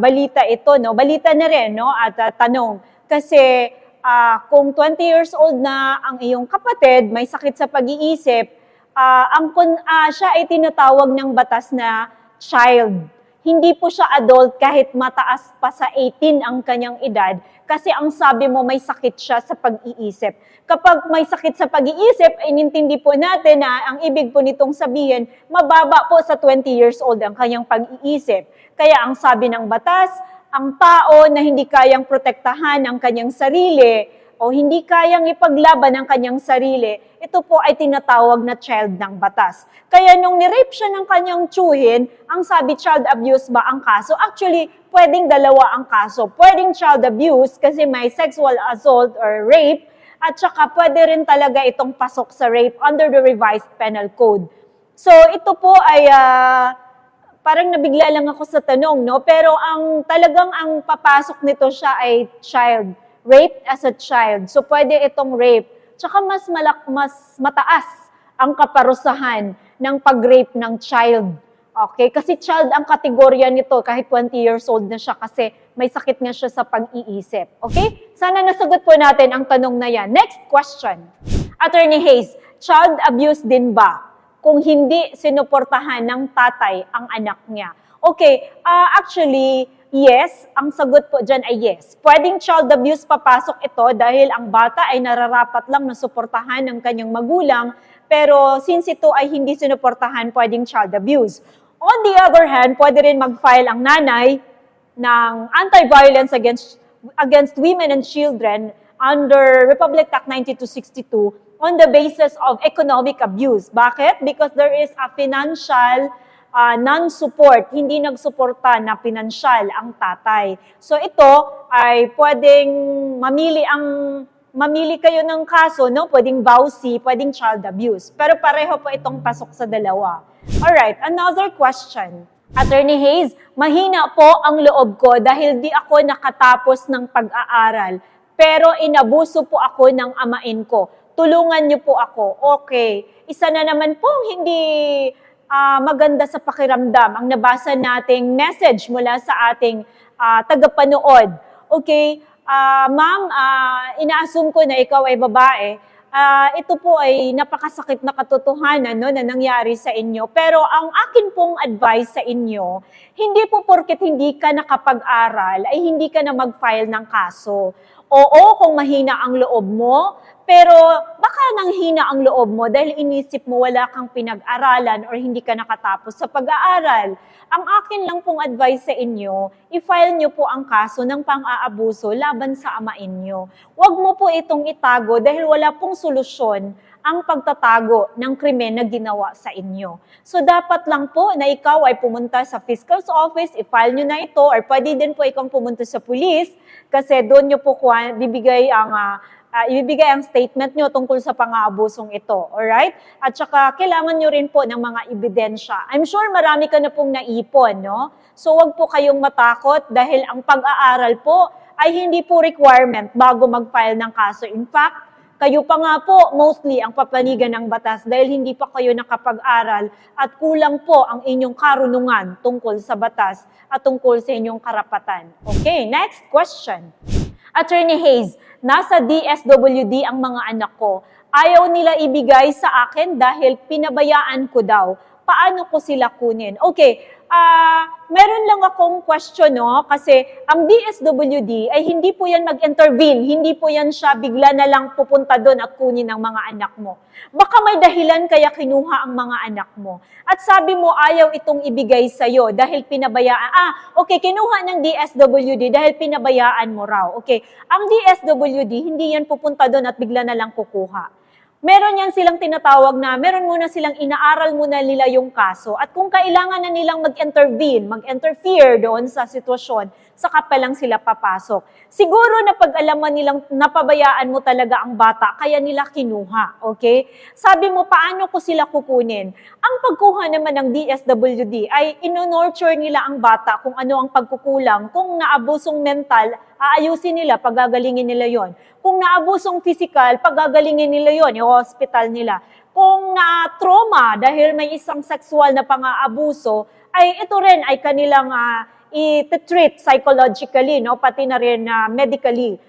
A: balita ito, no? Balita na rin, no? At tanong, kasi kung 20 years old na ang iyong kapatid, may sakit sa pag-iisip, siya ay tinatawag ng batas na child. Hindi po siya adult kahit mataas pa sa 18 ang kanyang edad kasi ang sabi mo may sakit siya sa pag-iisip. Kapag may sakit sa pag-iisip, inintindi po natin na ang ibig po nitong sabihin, mababa po sa 20 years old ang kanyang pag-iisip. Kaya ang sabi ng batas, ang tao na hindi kayang protektahan ang kanyang sarili o hindi kayang ipaglaban ang kanyang sarili, ito po ay tinatawag na child ng batas. Kaya nung nirape siya ng kanyang tiyuhin, ang sabi child abuse ba ang kaso? Actually, pwedeng dalawa ang kaso. Pwedeng child abuse kasi may sexual assault or rape at saka pwede rin talaga itong pasok sa rape under the revised penal code. So ito po ay parang nabigla lang ako sa tanong, no? Pero ang papasok nito siya ay child. Rape as a child. So pwede itong rape. Tsaka mas mataas ang kaparusahan ng pag-rape ng child. Okay? Kasi child ang kategorya nito kahit 20 years old na siya kasi may sakit nga siya sa pag-iisip. Okay? Sana nasagot po natin ang tanong na yan. Next question. Attorney Hayes, child abuse din ba kung hindi sinuportahan ng tatay ang anak niya? Okay, actually, yes. Ang sagot po dyan ay yes. Pwedeng child abuse papasok ito dahil ang bata ay nararapat lang na suportahan ng kanyang magulang, pero since ito ay hindi sinuportahan, pwedeng child abuse. On the other hand, pwede rin mag-file ang nanay ng anti-violence against women and children under Republic Act 9262 on the basis of economic abuse. Bakit? Because there is a financial non-support, hindi nagsuporta na pinansyal ang tatay. So ito ay pwedeng mamili kayo ng kaso, no? Pwedeng vowsy, pwedeng child abuse. Pero pareho po itong pasok sa dalawa. Alright, another question. Attorney Hayes, mahina po ang loob ko dahil di ako nakatapos ng pag-aaral. Pero inabuso po ako ng amain ko. Tulungan niyo po ako. Okay. Isa na naman pong hindi maganda sa pakiramdam ang nabasa nating message mula sa ating tagapanood. Okay, ma'am, ina-assume ko na ikaw ay babae. Ito po ay napakasakit na katotohanan, no, na nangyari sa inyo. Pero ang akin pong advice sa inyo, hindi po porket hindi ka nakapag-aral ay hindi ka na mag-file ng kaso. Oo, kung mahina ang loob mo, pero baka nanghina ang loob mo dahil inisip mo wala kang pinag-aralan or hindi ka nakatapos sa pag-aaral. Ang akin lang pong advice sa inyo, i-file nyo po ang kaso ng pang-aabuso laban sa amain nyo. Huwag mo po itong itago dahil wala pong solusyon ang pagtatago ng krimen na ginawa sa inyo. So dapat lang po na ikaw ay pumunta sa fiscal's office, i-file nyo na ito, or pwede din po ikaw pumunta sa police kasi doon nyo po ibibigay ang statement nyo tungkol sa pang-aabusong ito. Alright? At saka, kailangan nyo rin po ng mga ebidensya. I'm sure marami ka na pong naipon, no? So, wag po kayong matakot dahil ang pag-aaral po ay hindi po requirement bago mag-file ng kaso. In fact, kayo pa nga po mostly ang papanigan ng batas dahil hindi pa kayo nakapag-aral at kulang po ang inyong karunungan tungkol sa batas at tungkol sa inyong karapatan. Okay, next question. Attorney Hayes, nasa DSWD ang mga anak ko. Ayaw nila ibigay sa akin dahil pinabayaan ko daw. Paano ko sila kunin? Okay, meron lang akong question, no? Kasi ang DSWD ay hindi po yan mag-intervene. Hindi po yan siya bigla na lang pupunta doon at kunin ang mga anak mo. Baka may dahilan kaya kinuha ang mga anak mo. At sabi mo ayaw itong ibigay sa'yo dahil pinabayaan. Okay, kinuha ng DSWD dahil pinabayaan mo raw. Okay, ang DSWD, hindi yan pupunta doon at bigla na lang kukuha. meron yan silang tinatawag na, meron muna silang inaaral muna nila yung kaso. At kung kailangan na nilang mag-interfere doon sa sitwasyon, saka pa lang sila papasok. Siguro na pag-alaman nilang napabayaan mo talaga ang bata, kaya nila kinuha, okay? Sabi mo, paano ko sila kukunin? Ang pagkuha naman ng DSWD ay ino-nurture nila ang bata kung ano ang pagkukulang. Kung naabusong mental, aayusin nila, pagagalingin nila yon. Kung naabusong physical, pagagalingin nila yon, i-hospital nila. Kung na-trauma dahil may isang sexual na pang-aabuso, ay ito rin ay kanilang i-treat psychologically, no? Pati na rin medically.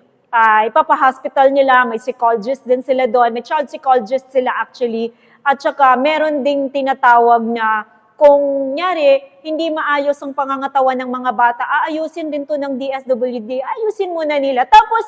A: Ipapahospital nila, may psychologist din sila doon, may child psychologist sila actually, at saka meron ding tinatawag na kung nyari, hindi maayos ang pangangatawan ng mga bata, aayusin din to ng DSWD, ayusin muna nila. Tapos,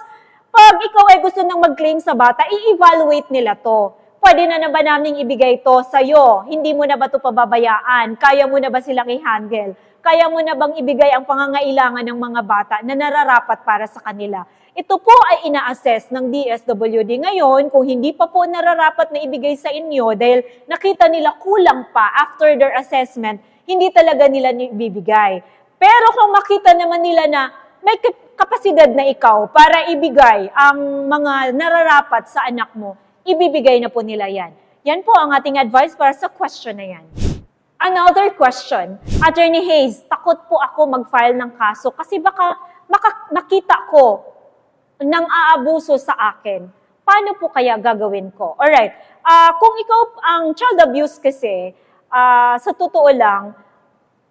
A: pag ikaw ay gusto nang mag-claim sa bata, i-evaluate nila to. Pwede na ba namin ibigay to sa'yo? Hindi mo na ba to pababayaan? Kaya mo na ba silang i-handle? Kaya mo na bang ibigay ang pangangailangan ng mga bata na nararapat para sa kanila? Ito po ay ina-assess ng DSWD ngayon kung hindi pa po nararapat na ibigay sa inyo dahil nakita nila kulang pa after their assessment, hindi talaga nila ibibigay. Pero kung makita naman nila na may kapasidad na ikaw para ibigay ang mga nararapat sa anak mo, ibibigay na po nila yan. Yan po ang ating advice para sa question na yan. Another question, Attorney Hayes, takot po ako mag-file ng kaso kasi baka makita ko ng aabuso sa akin. Paano po kaya gagawin ko? Alright, kung ikaw ang child abuse kasi, sa totoo lang,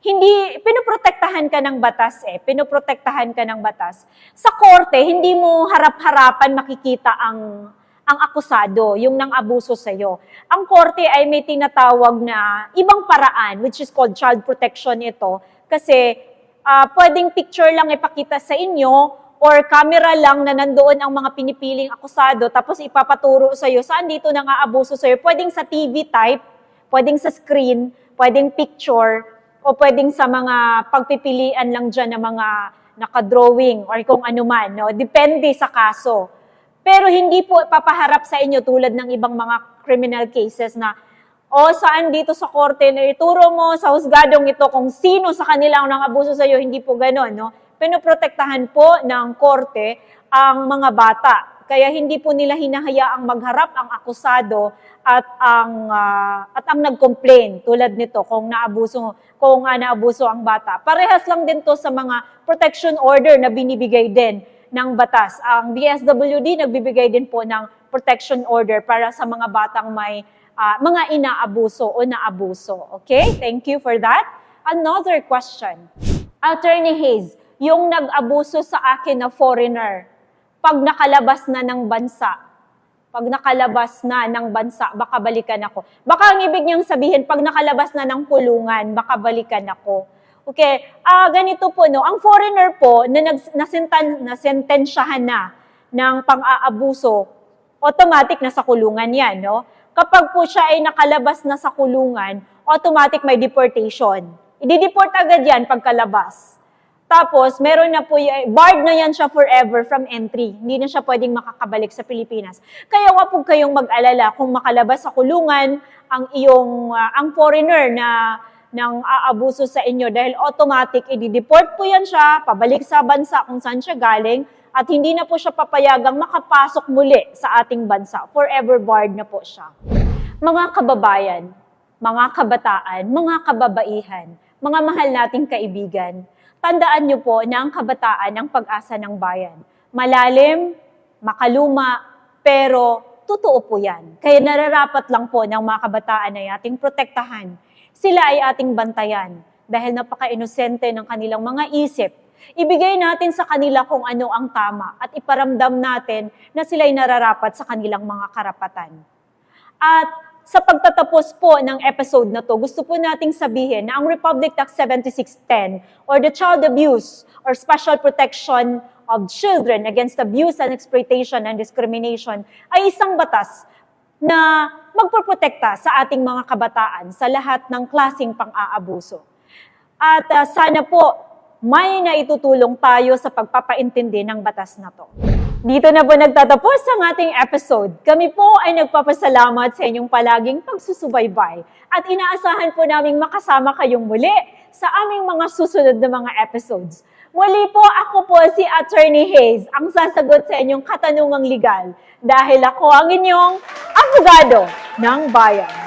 A: hindi, pinoprotektahan ka ng batas pinoprotektahan ka ng batas. Sa korte, hindi mo harap-harapan makikita ang akusado, yung nang abuso sa'yo. Ang korte ay may tinatawag na ibang paraan, which is called child protection ito, kasi pwedeng picture lang ipakita sa inyo, or camera lang na nandoon ang mga pinipiling akusado, tapos ipapaturo sa'yo, saan dito nang aabuso sa'yo? Pwedeng sa TV type, pwedeng sa screen, pwedeng picture, o pwedeng sa mga pagpipilian lang dyan ng mga nakadrawing, or kung ano man, no? Depende sa kaso. Pero hindi po papaharap sa inyo tulad ng ibang mga criminal cases na, saan dito sa korte na ituro mo sa husgadong ito kung sino sa kanila ang nangabuso sa iyo, hindi po gano'n, no? Pinoprotektahan po ng korte ang mga bata. Kaya hindi po nila hinahayaang magharap ang akusado at ang nag-complain tulad nito kung naabuso ang bata. Parehas lang din to sa mga protection order na binibigay din ng batas. Ang DSWD nagbibigay din po ng protection order para sa mga batang may mga inaabuso o naabuso. Okay? Thank you for that. Another question. Attorney Hayes, yung nag-abuso sa akin na foreigner, pag nakalabas na ng bansa, baka balikan ako. Baka ang ibig niyang sabihin, pag nakalabas na ng kulungan, baka balikan ako. Okay, ganito po, no? Ang foreigner po na nasentensyahan na ng pang-aabuso, automatic na sa kulungan yan, no? Kapag po siya ay nakalabas na sa kulungan, automatic may deportation. I-deport agad yan pagkalabas. Tapos, meron na po, barred na yan siya forever from entry. Hindi na siya pwedeng makakabalik sa Pilipinas. Kaya wag po kayong mag-alala kung makalabas sa kulungan ang foreigner na ng aabuso sa inyo dahil automatic i-deport po yan siya, pabalik sa bansa kung saan siya galing at hindi na po siya papayagang makapasok muli sa ating bansa. Forever barred na po siya. Mga kababayan, mga kabataan, mga kababaihan, mga mahal nating kaibigan, tandaan niyo po na ang kabataan ang pag-asa ng bayan. Malalim, makaluma, pero totoo po yan. Kaya nararapat lang po ng mga kabataan ay ating protektahan. Sila ay ating bantayan dahil napaka-inosente ng kanilang mga isip. Ibigay natin sa kanila kung ano ang tama at iparamdam natin na sila ay nararapat sa kanilang mga karapatan. At sa pagtatapos po ng episode na to, gusto po nating sabihin na ang Republic Act 7610 or the Child Abuse or Special Protection of Children Against Abuse and Exploitation and Discrimination ay isang batas na magpoprotekta sa ating mga kabataan sa lahat ng klaseng pang-aabuso. At sana po may naitutulong tayo sa pagpapaintindi ng batas na to. Dito na po nagtatapos ang ating episode. Kami po ay nagpapasalamat sa inyong palaging pagsusubaybay at inaasahan po naming makasama kayong muli sa aming mga susunod na mga episodes. Muli po ako po si Attorney Hayes, ang sasagot sa inyong katanungang legal dahil ako ang inyong abogado ng bayan.